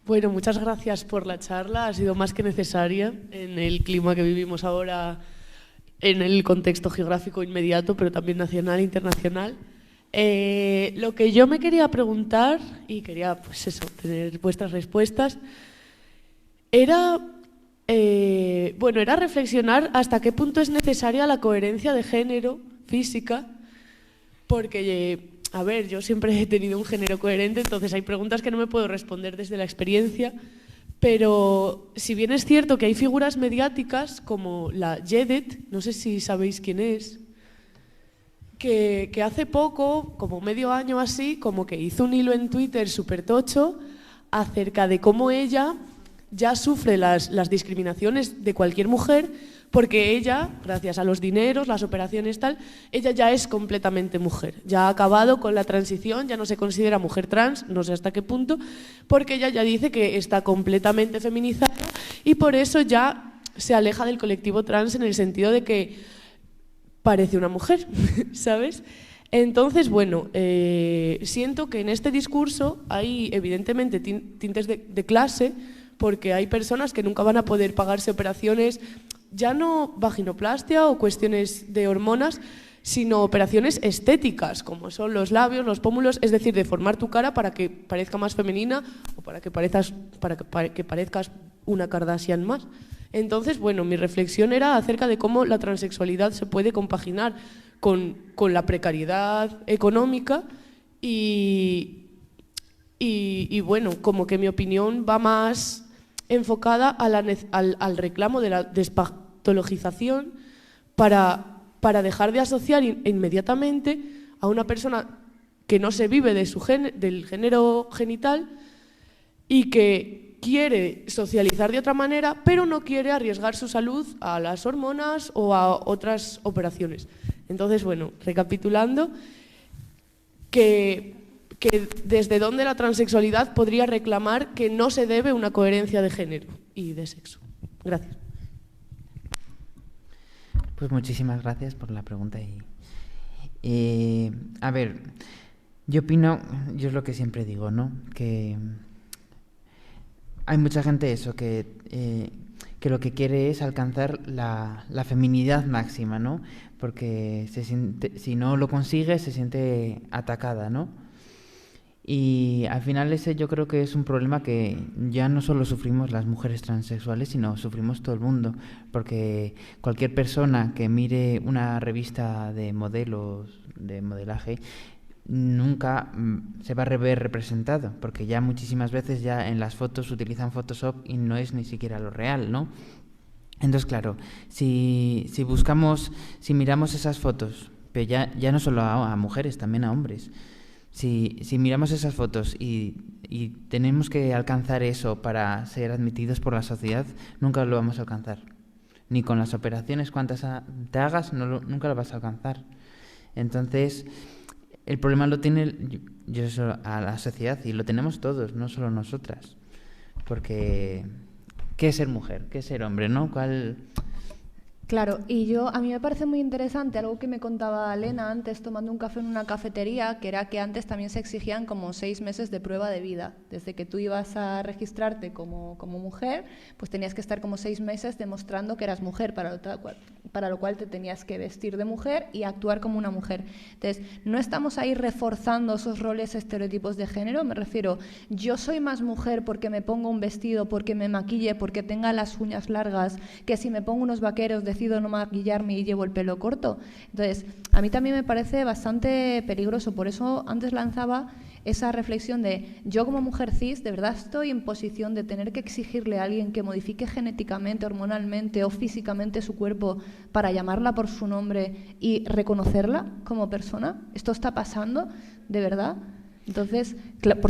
Bueno, muchas gracias por la charla. Ha sido más que necesaria en el clima que vivimos ahora, en el contexto geográfico inmediato, pero también nacional e internacional. Lo que yo me quería preguntar, y quería pues eso, tener vuestras respuestas, era reflexionar hasta qué punto es necesaria la coherencia de género física, porque a ver, yo siempre he tenido un género coherente, entonces hay preguntas que no me puedo responder desde la experiencia, pero si bien es cierto que hay figuras mediáticas como la Yedet, no sé si sabéis quién es, que hace poco, como medio año así, como que hizo un hilo en Twitter súper tocho acerca de cómo ella ya sufre las discriminaciones de cualquier mujer, porque ella, gracias a los dineros, las operaciones tal, ella ya es completamente mujer. Ya ha acabado con la transición, ya no se considera mujer trans, no sé hasta qué punto, porque ella ya dice que está completamente feminizada y por eso ya se aleja del colectivo trans en el sentido de que parece una mujer, ¿sabes? Entonces, bueno, siento que en este discurso hay evidentemente tintes de clase, porque hay personas que nunca van a poder pagarse operaciones, ya no vaginoplastia o cuestiones de hormonas, sino operaciones estéticas, como son los labios, los pómulos, es decir, deformar tu cara para que parezca más femenina o para que parezcas una Kardashian más. Entonces, bueno, mi reflexión era acerca de cómo la transexualidad se puede compaginar con la precariedad económica y bueno, como que mi opinión va más enfocada al reclamo de la despatologización para dejar de asociar inmediatamente a una persona que no se vive del género genital y que quiere socializar de otra manera, pero no quiere arriesgar su salud a las hormonas o a otras operaciones. Entonces, bueno, recapitulando, que desde dónde la transexualidad podría reclamar que no se debe una coherencia de género y de sexo. Gracias. Pues muchísimas gracias por la pregunta. A ver, yo opino, yo es lo que siempre digo, ¿no? Que hay mucha gente que lo que quiere es alcanzar la feminidad máxima, ¿no? Porque si no lo consigue se siente atacada, ¿no? Y al final ese yo creo que es un problema que ya no solo sufrimos las mujeres transexuales, sino sufrimos todo el mundo, porque cualquier persona que mire una revista de modelos, de modelaje, nunca se va a ver representado, porque ya muchísimas veces ya en las fotos utilizan Photoshop y no es ni siquiera lo real, ¿no? Entonces, claro, si miramos esas fotos, pero ya no solo a mujeres, también a hombres. Si miramos esas fotos y tenemos que alcanzar eso para ser admitidos por la sociedad, nunca lo vamos a alcanzar. Ni con las operaciones, cuantas te hagas, nunca lo vas a alcanzar. Entonces, el problema lo tiene a la sociedad y lo tenemos todos, no solo nosotras. Porque, ¿qué es ser mujer? ¿Qué es ser hombre? ¿No? Claro, y a mí me parece muy interesante algo que me contaba Elena antes tomando un café en una cafetería, que era que antes también se exigían como 6 meses de prueba de vida. Desde que tú ibas a registrarte como mujer, pues tenías que estar como 6 meses demostrando que eras mujer, para lo cual te tenías que vestir de mujer y actuar como una mujer. Entonces, no estamos ahí reforzando esos roles estereotipos de género, me refiero, yo soy más mujer porque me pongo un vestido, porque me maquille, porque tenga las uñas largas, que si me pongo unos vaqueros decido no maquillarme y llevo el pelo corto. Entonces, a mí también me parece bastante peligroso. Por eso antes lanzaba esa reflexión de yo como mujer cis, ¿de verdad estoy en posición de tener que exigirle a alguien que modifique genéticamente, hormonalmente o físicamente su cuerpo para llamarla por su nombre y reconocerla como persona? ¿Esto está pasando de verdad? Entonces,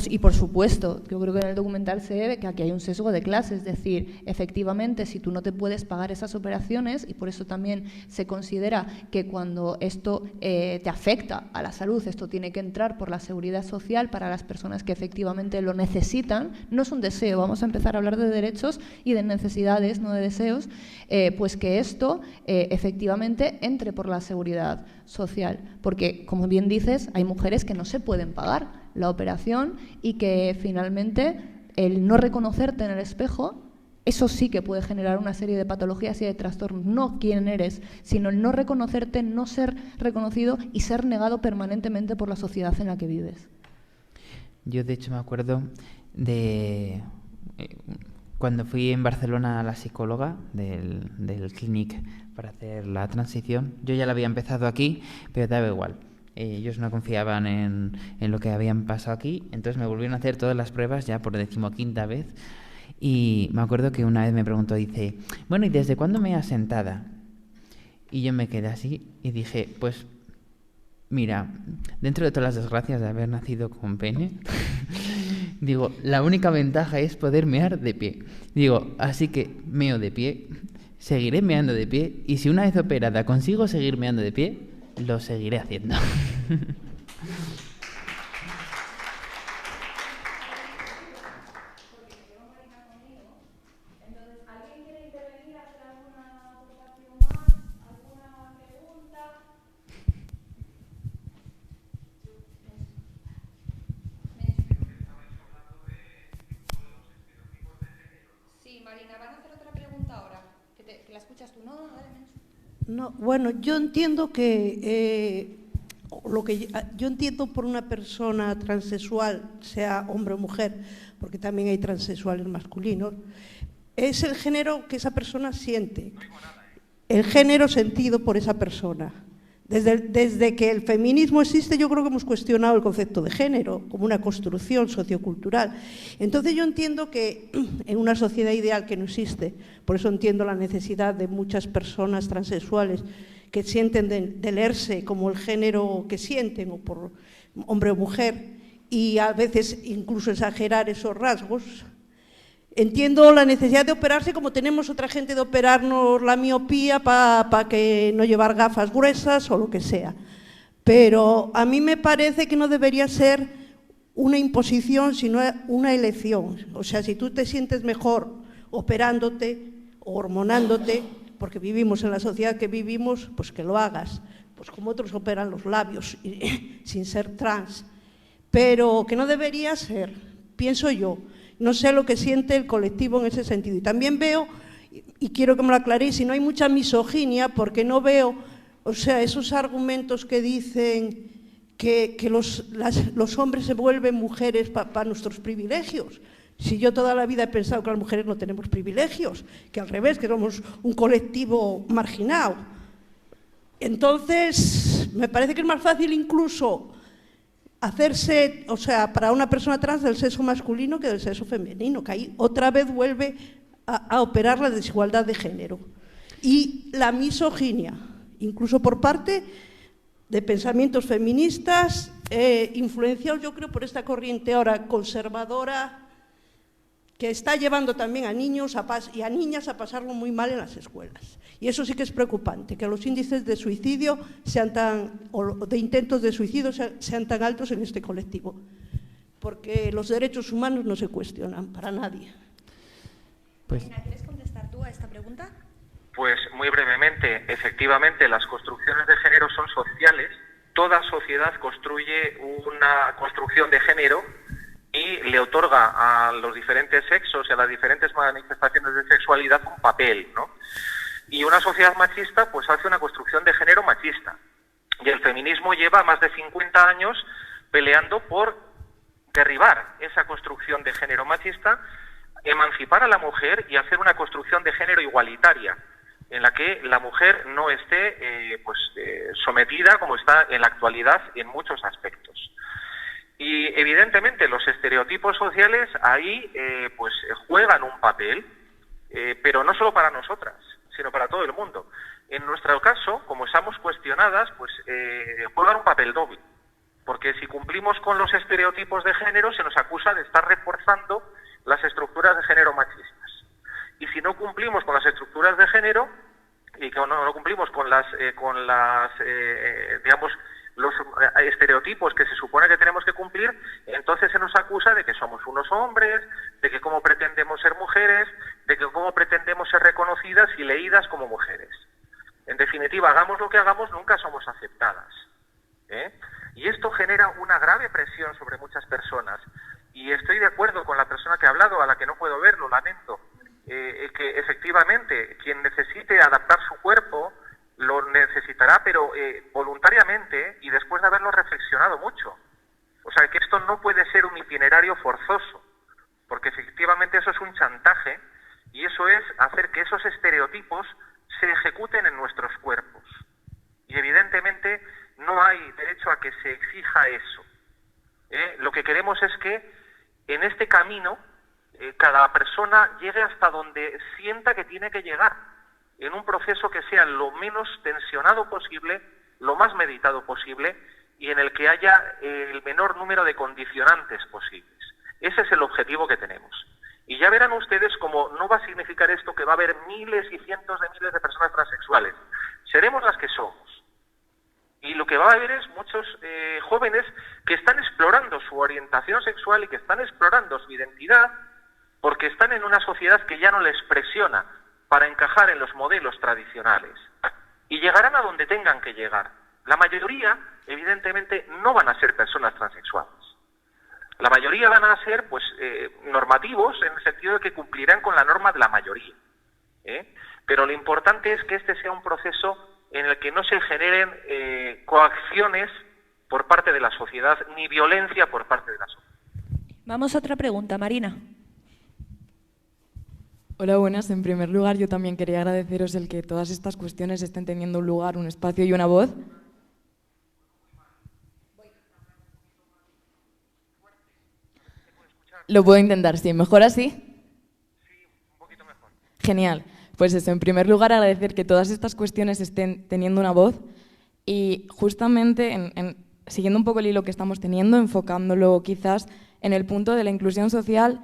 y por supuesto, yo creo que en el documental se ve que aquí hay un sesgo de clase, es decir, efectivamente, si tú no te puedes pagar esas operaciones, y por eso también se considera que cuando esto te afecta a la salud, esto tiene que entrar por la seguridad social para las personas que efectivamente lo necesitan, no es un deseo, vamos a empezar a hablar de derechos y de necesidades, no de deseos, pues que esto efectivamente entre por la seguridad social, porque como bien dices, hay mujeres que no se pueden pagar la operación y que finalmente el no reconocerte en el espejo, eso sí que puede generar una serie de patologías y de trastornos, no quién eres, sino el no reconocerte, no ser reconocido y ser negado permanentemente por la sociedad en la que vives. Yo de hecho me acuerdo de cuando fui en Barcelona a la psicóloga del Clinic para hacer la transición. Yo ya la había empezado aquí, pero daba igual. Ellos no confiaban en lo que habían pasado aquí, entonces me volvieron a hacer todas las pruebas ya por 15ª vez. Y me acuerdo que una vez me preguntó, dice, bueno, ¿y desde cuándo me has sentada? Y yo me quedé así y dije, pues mira, dentro de todas las desgracias de haber nacido con pene, digo, la única ventaja es poder mear de pie. Digo, así que meo de pie, seguiré meando de pie, y si una vez operada consigo seguir meando de pie, lo seguiré haciendo. No, bueno, yo entiendo que lo que yo entiendo por una persona transexual, sea hombre o mujer, porque también hay transexuales masculinos, es el género que esa persona siente, el género sentido por esa persona. Desde que el feminismo existe, yo creo que hemos cuestionado el concepto de género como una construcción sociocultural. Entonces yo entiendo que en una sociedad ideal que no existe, por eso entiendo la necesidad de muchas personas transexuales que sienten de leerse como el género que sienten, o por hombre o mujer, y a veces incluso exagerar esos rasgos. Entiendo la necesidad de operarse como tenemos otra gente de operarnos la miopía para que no llevar gafas gruesas o lo que sea. Pero a mí me parece que no debería ser una imposición, sino una elección. O sea, si tú te sientes mejor operándote o hormonándote, porque vivimos en la sociedad que vivimos, pues que lo hagas. Pues como otros operan los labios sin ser trans. Pero que no debería ser, pienso yo. No sé lo que siente el colectivo en ese sentido. Y también veo, y quiero que me lo aclaréis, si no hay mucha misoginia, porque no veo, o sea, esos argumentos que dicen que los hombres se vuelven mujeres para nuestros privilegios. Si yo toda la vida he pensado que las mujeres no tenemos privilegios, que al revés, que somos un colectivo marginado. Entonces, me parece que es más fácil incluso hacerse, o sea, para una persona trans del sexo masculino que del sexo femenino, que ahí otra vez vuelve a operar la desigualdad de género. Y la misoginia, incluso por parte de pensamientos feministas, influenciados yo creo por esta corriente ahora conservadora, que está llevando también a niños y a niñas a pasarlo muy mal en las escuelas. Y eso sí que es preocupante, que los índices de suicidio o de intentos de suicidio sean tan altos en este colectivo, porque los derechos humanos no se cuestionan para nadie. Pues, ¿quieres contestar tú a esta pregunta? Pues muy brevemente, efectivamente las construcciones de género son sociales. Toda sociedad construye una construcción de género y le otorga a los diferentes sexos y a las diferentes manifestaciones de sexualidad un papel, ¿no? Y una sociedad machista pues hace una construcción de género machista. Y el feminismo lleva más de 50 años peleando por derribar esa construcción de género machista, emancipar a la mujer y hacer una construcción de género igualitaria, en la que la mujer no esté sometida como está en la actualidad en muchos aspectos. Y evidentemente los estereotipos sociales ahí pues juegan un papel, pero no solo para nosotras, sino para todo el mundo. En nuestro caso, como estamos cuestionadas, pues juegan un papel doble, porque si cumplimos con los estereotipos de género se nos acusa de estar reforzando las estructuras de género machistas. Y si no cumplimos con las estructuras de género y que no cumplimos con digamos, los estereotipos que se supone que tenemos que cumplir, entonces se nos acusa de que somos unos hombres, de que cómo pretendemos ser mujeres, de que cómo pretendemos ser reconocidas y leídas como mujeres. En definitiva, hagamos lo que hagamos, nunca somos aceptadas, Y esto genera una grave presión sobre muchas personas. Y estoy de acuerdo con la persona que ha hablado, a la que no puedo ver, lo lamento, que efectivamente quien necesite adaptar su cuerpo lo necesitará, pero voluntariamente y después de haberlo reflexionado mucho. O sea, que esto no puede ser un itinerario forzoso, porque efectivamente eso es un chantaje y eso es hacer que esos estereotipos se ejecuten en nuestros cuerpos. Y evidentemente no hay derecho a que se exija eso. Lo que queremos es que en este camino cada persona llegue hasta donde sienta que tiene que llegar, en un proceso que sea lo menos tensionado posible, lo más meditado posible y en el que haya el menor número de condicionantes posibles. Ese es el objetivo que tenemos. Y ya verán ustedes cómo no va a significar esto que va a haber miles y cientos de miles de personas transexuales. Seremos las que somos. Y lo que va a haber es muchos jóvenes que están explorando su orientación sexual y que están explorando su identidad porque están en una sociedad que ya no les presiona para encajar en los modelos tradicionales. Y llegarán a donde tengan que llegar. La mayoría, evidentemente, no van a ser personas transexuales. La mayoría van a ser, pues, normativos en el sentido de que cumplirán con la norma de la mayoría. Pero lo importante es que este sea un proceso en el que no se generen coacciones por parte de la sociedad, ni violencia por parte de la sociedad. Vamos a otra pregunta, Marina. Hola, buenas. En primer lugar, yo también quería agradeceros el que todas estas cuestiones estén teniendo un lugar, un espacio y una voz. Lo puedo intentar, sí. ¿Mejor así? Sí, un poquito mejor. Genial. Pues eso, en primer lugar, agradecer que todas estas cuestiones estén teniendo una voz y justamente, siguiendo un poco el hilo que estamos teniendo, enfocándolo quizás en el punto de la inclusión social,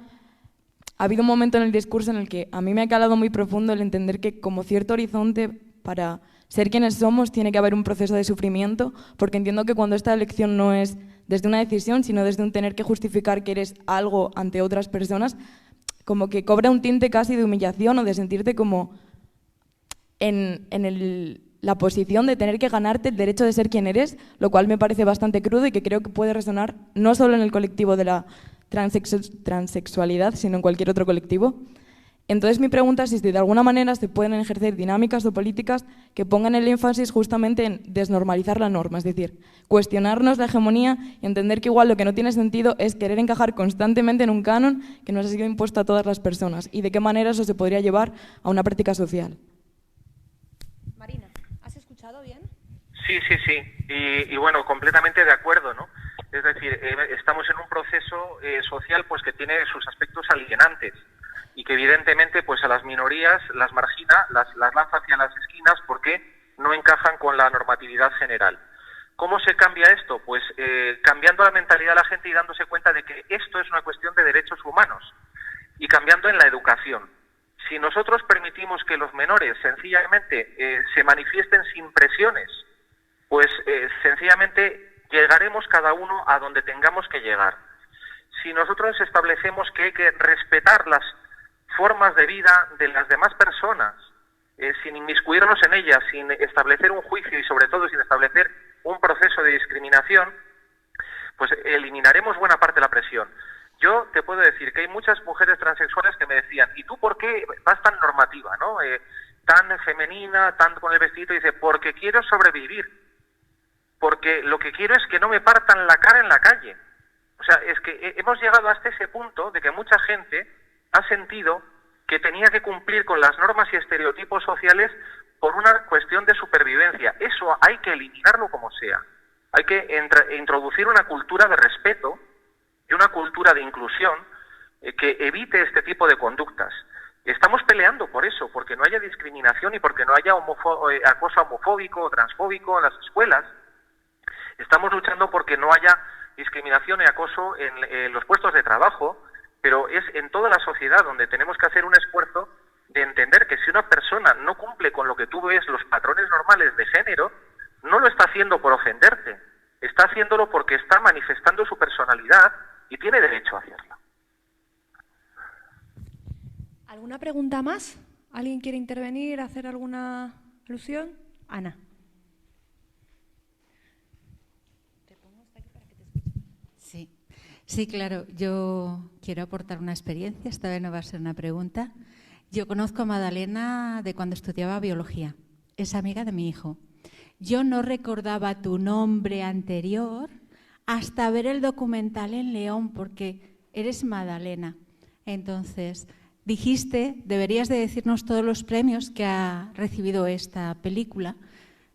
ha habido un momento en el discurso en el que a mí me ha calado muy profundo el entender que como cierto horizonte para ser quienes somos tiene que haber un proceso de sufrimiento, porque entiendo que cuando esta elección no es desde una decisión, sino desde un tener que justificar que eres algo ante otras personas, como que cobra un tinte casi de humillación o de sentirte como en la posición de tener que ganarte el derecho de ser quien eres, lo cual me parece bastante crudo y que creo que puede resonar no solo en el colectivo de la transexualidad, sino en cualquier otro colectivo. Entonces mi pregunta es si de alguna manera se pueden ejercer dinámicas o políticas que pongan el énfasis justamente en desnormalizar la norma, es decir, cuestionarnos la hegemonía y entender que igual lo que no tiene sentido es querer encajar constantemente en un canon que nos ha sido impuesto a todas las personas y de qué manera eso se podría llevar a una práctica social. Marina, ¿has escuchado bien? Sí. Y bueno, completamente de acuerdo, ¿no? Es decir, estamos en un proceso social pues que tiene sus aspectos alienantes y que evidentemente pues a las minorías las margina, las lanza hacia las esquinas porque no encajan con la normatividad general. ¿Cómo se cambia esto? Pues cambiando la mentalidad de la gente y dándose cuenta de que esto es una cuestión de derechos humanos y cambiando en la educación. Si nosotros permitimos que los menores sencillamente se manifiesten sin presiones, pues sencillamente llegaremos cada uno a donde tengamos que llegar. Si nosotros establecemos que hay que respetar las formas de vida de las demás personas, sin inmiscuirnos en ellas, sin establecer un juicio y sobre todo sin establecer un proceso de discriminación, pues eliminaremos buena parte de la presión. Yo te puedo decir que hay muchas mujeres transexuales que me decían, ¿y tú por qué vas tan normativa, ¿no? Tan femenina, tan con el vestido? Y dice, porque quiero sobrevivir, porque lo que quiero es que no me partan la cara en la calle. O sea, es que hemos llegado hasta ese punto de que mucha gente ha sentido que tenía que cumplir con las normas y estereotipos sociales por una cuestión de supervivencia. Eso hay que eliminarlo como sea. Hay que introducir una cultura de respeto y una cultura de inclusión que evite este tipo de conductas. Estamos peleando por eso, porque no haya discriminación y porque no haya acoso homofóbico o transfóbico en las escuelas. Estamos luchando porque no haya discriminación y acoso en los puestos de trabajo, pero es en toda la sociedad donde tenemos que hacer un esfuerzo de entender que si una persona no cumple con lo que tú ves, los patrones normales de género, no lo está haciendo por ofenderte, está haciéndolo porque está manifestando su personalidad y tiene derecho a hacerlo. ¿Alguna pregunta más? ¿Alguien quiere intervenir, hacer alguna alusión? Ana. Sí, claro. Yo quiero aportar una experiencia. Esta vez no va a ser una pregunta. Yo conozco a Madalena de cuando estudiaba biología. Es amiga de mi hijo. Yo no recordaba tu nombre anterior hasta ver el documental en León, porque eres Madalena. Entonces, dijiste, deberías de decirnos todos los premios que ha recibido esta película,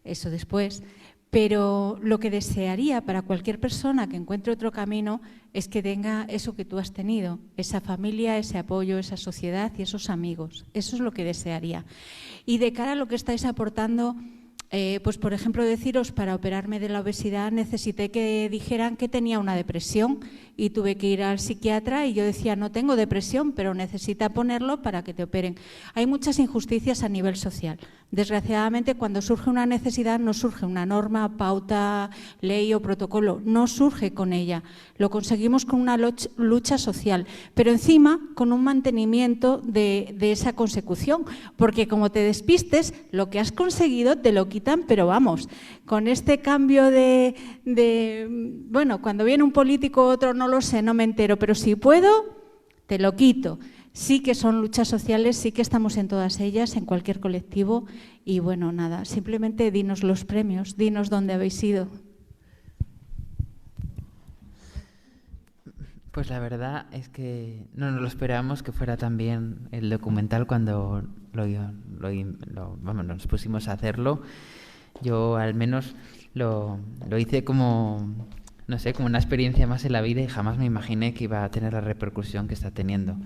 eso después, pero lo que desearía para cualquier persona que encuentre otro camino es que tenga eso que tú has tenido, esa familia, ese apoyo, esa sociedad y esos amigos. Eso es lo que desearía. Y de cara a lo que estáis aportando, pues por ejemplo deciros, para operarme de la obesidad necesité que dijeran que tenía una depresión y tuve que ir al psiquiatra y yo decía, no tengo depresión, pero necesita ponerlo para que te operen. Hay muchas injusticias a nivel social. Desgraciadamente, cuando surge una necesidad no surge una norma, pauta, ley o protocolo, no surge con ella. Lo conseguimos con una lucha social, pero encima con un mantenimiento de esa consecución, porque como te despistes, lo que has conseguido te lo quitan, pero vamos, con este cambio bueno, cuando viene un político otro no lo sé, no me entero, pero si puedo, te lo quito. Sí que son luchas sociales, sí que estamos en todas ellas, en cualquier colectivo. Y bueno, nada, simplemente dinos los premios, dinos dónde habéis ido. Pues la verdad es que no nos lo esperábamos que fuera tan bien el documental cuando nos pusimos a hacerlo. Yo al menos lo hice como, no sé, como una experiencia más en la vida y jamás me imaginé que iba a tener la repercusión que está teniendo.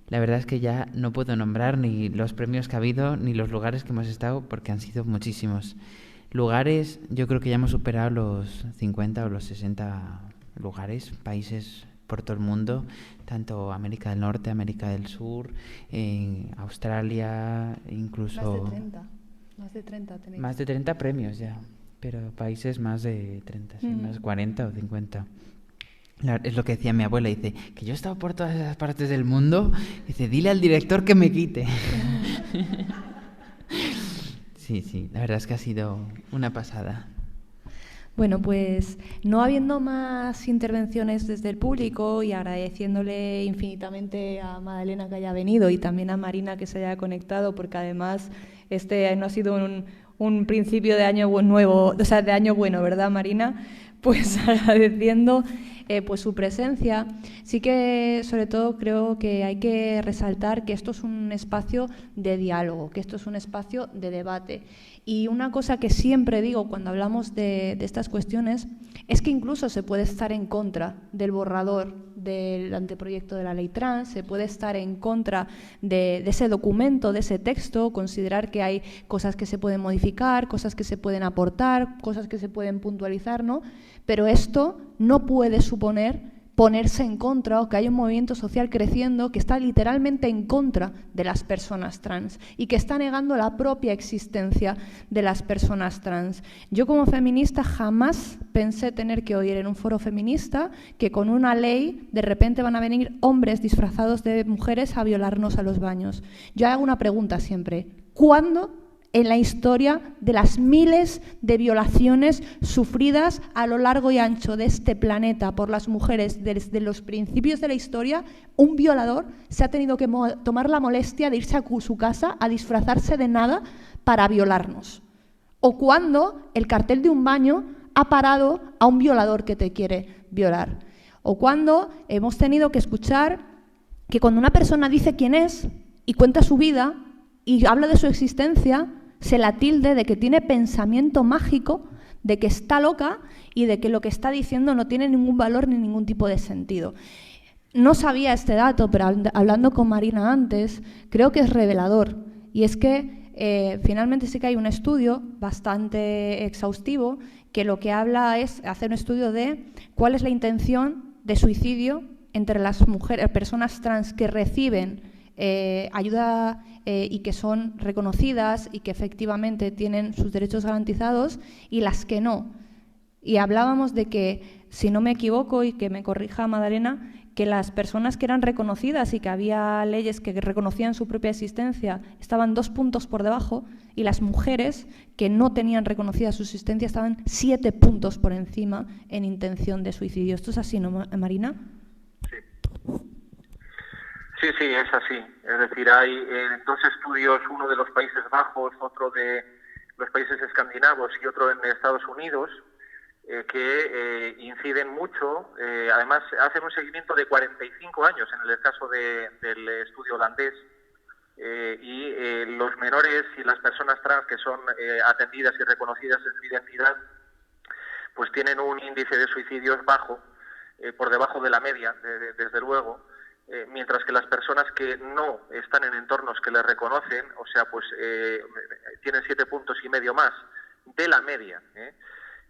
La verdad es que ya no puedo nombrar ni los premios que ha habido ni los lugares que hemos estado porque han sido muchísimos. Lugares, yo creo que ya hemos superado los 50 o los 60 lugares, países por todo el mundo, tanto América del Norte, América del Sur, Australia, incluso... Más de 30 tenéis. Más de 30 premios ya, pero países más de 30, sí, más 40 o 50. Es lo que decía mi abuela, dice, que yo he estado por todas esas partes del mundo, dice, dile al director que me quite. Sí, la verdad es que ha sido una pasada. Bueno, pues no habiendo más intervenciones desde el público y agradeciéndole infinitamente a Madalena que haya venido y también a Marina que se haya conectado, porque además este no ha sido un principio de año nuevo, o sea, de año bueno, ¿verdad, Marina? Pues agradeciendo pues su presencia. Sí que sobre todo creo que hay que resaltar que esto es un espacio de diálogo, que esto es un espacio de debate. Y una cosa que siempre digo cuando hablamos de estas cuestiones es que incluso se puede estar en contra del borrador del anteproyecto de la ley trans, se puede estar en contra de ese documento, de ese texto, considerar que hay cosas que se pueden modificar, cosas que se pueden aportar, cosas que se pueden puntualizar, ¿no? Pero esto no puede suponer ponerse en contra o que hay un movimiento social creciendo que está literalmente en contra de las personas trans y que está negando la propia existencia de las personas trans. Yo como feminista jamás pensé tener que oír en un foro feminista que con una ley de repente van a venir hombres disfrazados de mujeres a violarnos a los baños. Yo hago una pregunta siempre, ¿cuándo en la historia de las miles de violaciones sufridas a lo largo y ancho de este planeta por las mujeres desde los principios de la historia, un violador se ha tenido que tomar la molestia de irse a su casa a disfrazarse de nada para violarnos? ¿O cuándo el cartel de un baño ha parado a un violador que te quiere violar? ¿O cuándo hemos tenido que escuchar que cuando una persona dice quién es y cuenta su vida y habla de su existencia, se la tilde de que tiene pensamiento mágico de que está loca y de que lo que está diciendo no tiene ningún valor ni ningún tipo de sentido. No sabía este dato, pero hablando con Marina antes, creo que es revelador. Y es que finalmente sí que hay un estudio bastante exhaustivo que lo que habla es hacer un estudio de cuál es la intención de suicidio entre las mujeres, personas trans que reciben ayuda y que son reconocidas y que efectivamente tienen sus derechos garantizados y las que no. Y hablábamos de que, si no me equivoco y que me corrija Madalena, que las personas que eran reconocidas y que había leyes que reconocían su propia existencia estaban 2 puntos por debajo y las mujeres que no tenían reconocida su existencia estaban 7 puntos por encima en intención de suicidio. ¿Esto es así, no, Marina? Sí, es así. Es decir, hay 2 estudios, uno de los Países Bajos, otro de los países escandinavos y otro en Estados Unidos, que inciden mucho. Además, hacen un seguimiento de 45 años en el caso del estudio holandés, y los menores y las personas trans que son atendidas y reconocidas en su identidad, pues tienen un índice de suicidios bajo, por debajo de la media, desde luego, mientras que las personas que no están en entornos que les reconocen, o sea, pues tienen 7,5 puntos más de la media,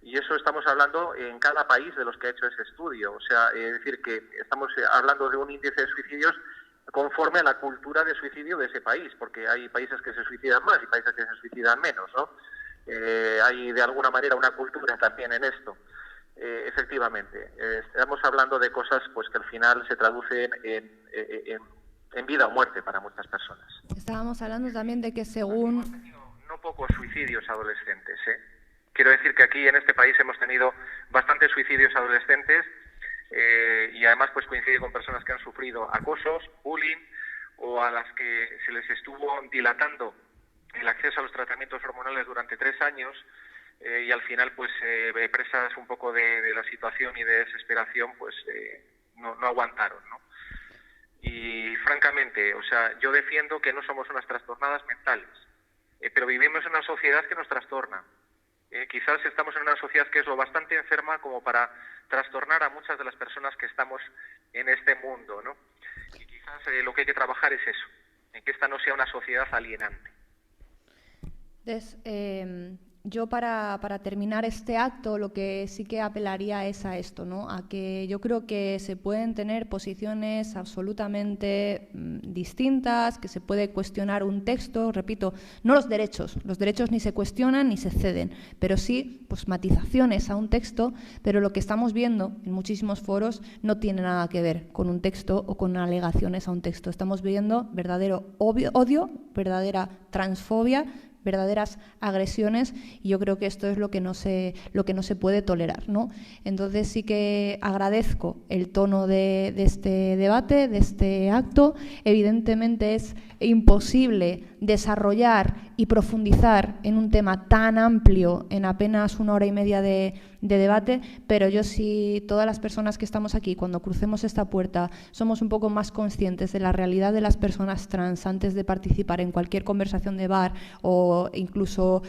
Y eso estamos hablando en cada país de los que ha hecho ese estudio. O sea, es decir, que estamos hablando de un índice de suicidios conforme a la cultura de suicidio de ese país, porque hay países que se suicidan más y países que se suicidan menos, ¿no? Hay de alguna manera una cultura también en esto. Efectivamente, estamos hablando de cosas pues que al final se traducen en vida o muerte para muchas personas. Estábamos hablando también de que según... Hemos tenido no pocos suicidios adolescentes, Quiero decir que aquí en este país hemos tenido bastantes suicidios adolescentes, y además pues coincide con personas que han sufrido acosos, bullying, o a las que se les estuvo dilatando el acceso a los tratamientos hormonales durante 3 años, y al final pues presas un poco de la situación y de desesperación pues no aguantaron, ¿no? Y francamente, o sea, yo defiendo que no somos unas trastornadas mentales, pero vivimos en una sociedad que nos trastorna. Quizás estamos en una sociedad que es lo bastante enferma como para trastornar a muchas de las personas que estamos en este mundo, ¿no? Y quizás lo que hay que trabajar es eso, en que esta no sea una sociedad alienante. Entonces, yo para terminar este acto lo que sí que apelaría es a esto, ¿no? A que yo creo que se pueden tener posiciones absolutamente distintas, que se puede cuestionar un texto, repito, no los derechos ni se cuestionan ni se ceden, pero sí pues matizaciones a un texto, pero lo que estamos viendo en muchísimos foros no tiene nada que ver con un texto o con alegaciones a un texto. Estamos viendo verdadero odio, verdadera transfobia, verdaderas agresiones, y yo creo que esto es lo que no se puede tolerar, ¿no? Entonces sí que agradezco el tono de este debate, de este acto. Evidentemente es imposible desarrollar y profundizar en un tema tan amplio en apenas 1 hora y media de debate, pero yo sí, todas las personas que estamos aquí, cuando crucemos esta puerta, somos un poco más conscientes de la realidad de las personas trans antes de participar en cualquier conversación de bar o incluso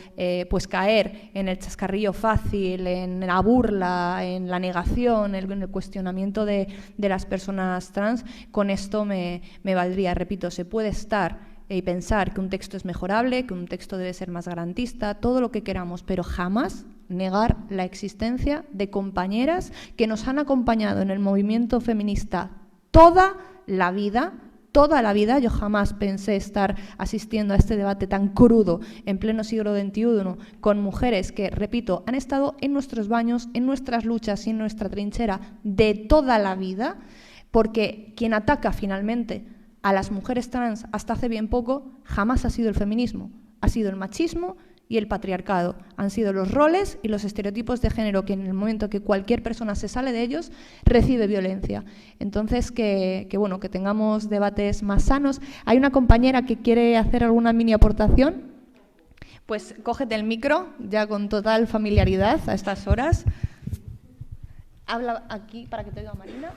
pues caer en el chascarrillo fácil, en la burla, en la negación, en el cuestionamiento de las personas trans, con esto me valdría. Repito, se puede estar y pensar que un texto es mejorable, que un texto debe ser más garantista, todo lo que queramos, pero jamás negar la existencia de compañeras que nos han acompañado en el movimiento feminista toda la vida. Yo jamás pensé estar asistiendo a este debate tan crudo en pleno siglo XXI con mujeres que, repito, han estado en nuestros baños, en nuestras luchas y en nuestra trinchera de toda la vida, porque quien ataca finalmente a las mujeres trans hasta hace bien poco jamás ha sido el feminismo, ha sido el machismo y el patriarcado. Han sido los roles y los estereotipos de género que en el momento que cualquier persona se sale de ellos recibe violencia. Entonces que tengamos debates más sanos. Hay una compañera que quiere hacer alguna mini aportación. Pues cógete el micro ya con total familiaridad a estas horas. Habla aquí para que te oiga Marina.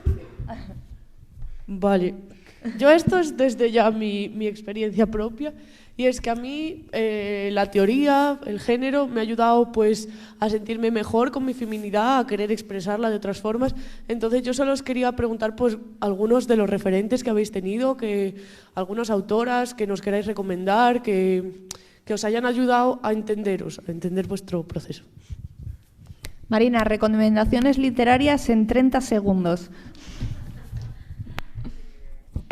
Vale. Yo esto es desde ya mi experiencia propia. Y es que a mí la teoría, el género, me ha ayudado pues a sentirme mejor con mi feminidad, a querer expresarla de otras formas. Entonces yo solo os quería preguntar pues algunos de los referentes que habéis tenido, algunas autoras que nos queráis recomendar, que os hayan ayudado a entenderos, a entender vuestro proceso. Marina, recomendaciones literarias en 30 segundos.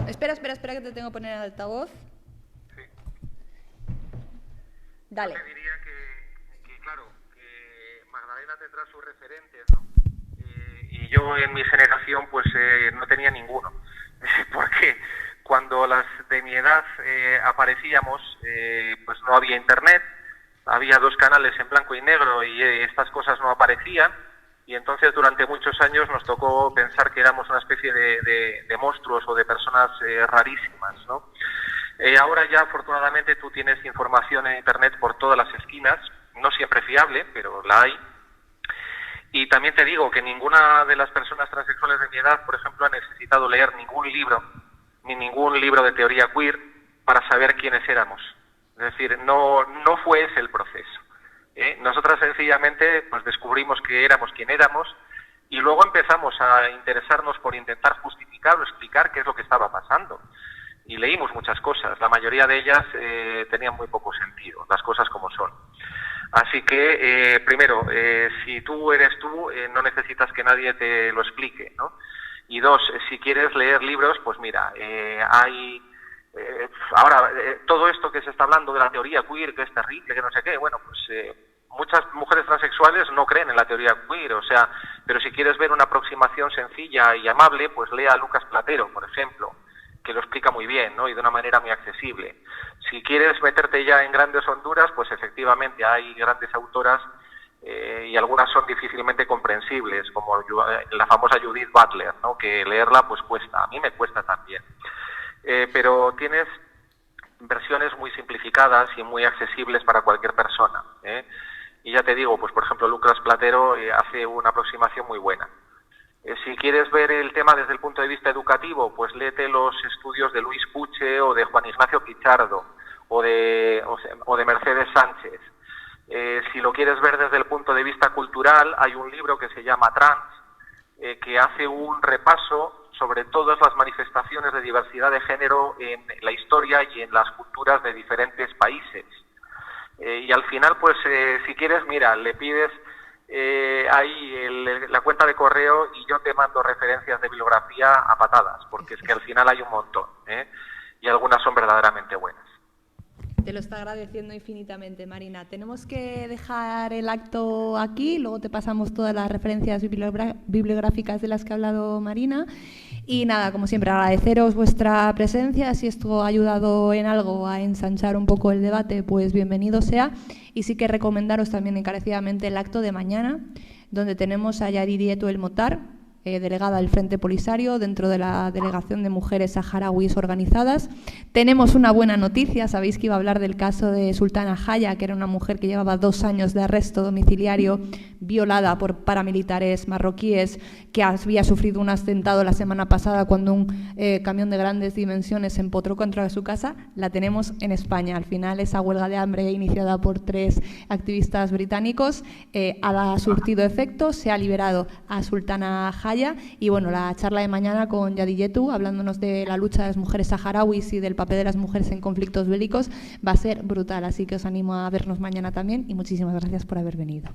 Espera, que te tengo que poner en altavoz. Sí. Dale. Yo te diría que claro, que Magdalena tendrá sus referentes, ¿no? Y yo en mi generación pues no tenía ninguno. Porque cuando las de mi edad aparecíamos, pues no había internet, había 2 canales en blanco y negro y estas cosas no aparecían, y entonces durante muchos años nos tocó pensar que éramos una especie de monstruos o de personas rarísimas, ¿no? Ahora ya afortunadamente tú tienes información en internet por todas las esquinas, no siempre fiable, pero la hay. Y también te digo que ninguna de las personas transexuales de mi edad, por ejemplo, ha necesitado leer ningún libro, ni ningún libro de teoría queer para saber quiénes éramos. Es decir, no fue ese el proceso. Nosotras sencillamente pues descubrimos que éramos quien éramos y luego empezamos a interesarnos por intentar justificar o explicar qué es lo que estaba pasando. Y leímos muchas cosas, la mayoría de ellas tenían muy poco sentido, las cosas como son. Así que, primero, si tú eres tú, no necesitas que nadie te lo explique, ¿no? Y 2, si quieres leer libros, pues mira, hay... ahora, todo esto que se está hablando de la teoría queer, que es terrible, que no sé qué, bueno, pues muchas mujeres transexuales no creen en la teoría queer, o sea, pero si quieres ver una aproximación sencilla y amable, pues lea a Lucas Platero, por ejemplo, que lo explica muy bien, ¿no? Y de una manera muy accesible. Si quieres meterte ya en grandes honduras, pues efectivamente hay grandes autoras y algunas son difícilmente comprensibles, como la famosa Judith Butler, ¿no? Que leerla pues cuesta, a mí me cuesta también. Pero tienes versiones muy simplificadas y muy accesibles para cualquier persona, y ya te digo, pues por ejemplo Lucas Platero hace una aproximación muy buena. Si quieres ver el tema desde el punto de vista educativo, pues léete los estudios de Luis Puche o de Juan Ignacio Pichardo o de Mercedes Sánchez. Si lo quieres ver desde el punto de vista cultural, hay un libro que se llama Trans, que hace un repaso sobre todas las manifestaciones de diversidad de género en la historia y en las culturas de diferentes países. Y al final, pues si quieres, mira, le pides ahí la cuenta de correo y yo te mando referencias de bibliografía a patadas, porque es que al final hay un montón, y algunas son verdaderamente buenas. Te lo está agradeciendo infinitamente, Marina. Tenemos que dejar el acto aquí, luego te pasamos todas las referencias bibliográficas de las que ha hablado Marina. Y nada, como siempre, agradeceros vuestra presencia. Si esto ha ayudado en algo a ensanchar un poco el debate, pues bienvenido sea. Y sí que recomendaros también encarecidamente el acto de mañana, donde tenemos a Yadidietu El Motar, delegada del Frente Polisario dentro de la Delegación de Mujeres Saharauis Organizadas. Tenemos una buena noticia, sabéis que iba a hablar del caso de Sultana Jaya, que era una mujer que llevaba 2 años de arresto domiciliario, violada por paramilitares marroquíes, que había sufrido un atentado la semana pasada cuando un camión de grandes dimensiones se empotró contra su casa. La tenemos en España. Al final esa huelga de hambre iniciada por 3 activistas británicos ha surtido efecto, se ha liberado a Sultana Jaya. Y bueno, la charla de mañana con Yadidietu, hablándonos de la lucha de las mujeres saharauis y del papel de las mujeres en conflictos bélicos, va a ser brutal. Así que os animo a vernos mañana también y muchísimas gracias por haber venido.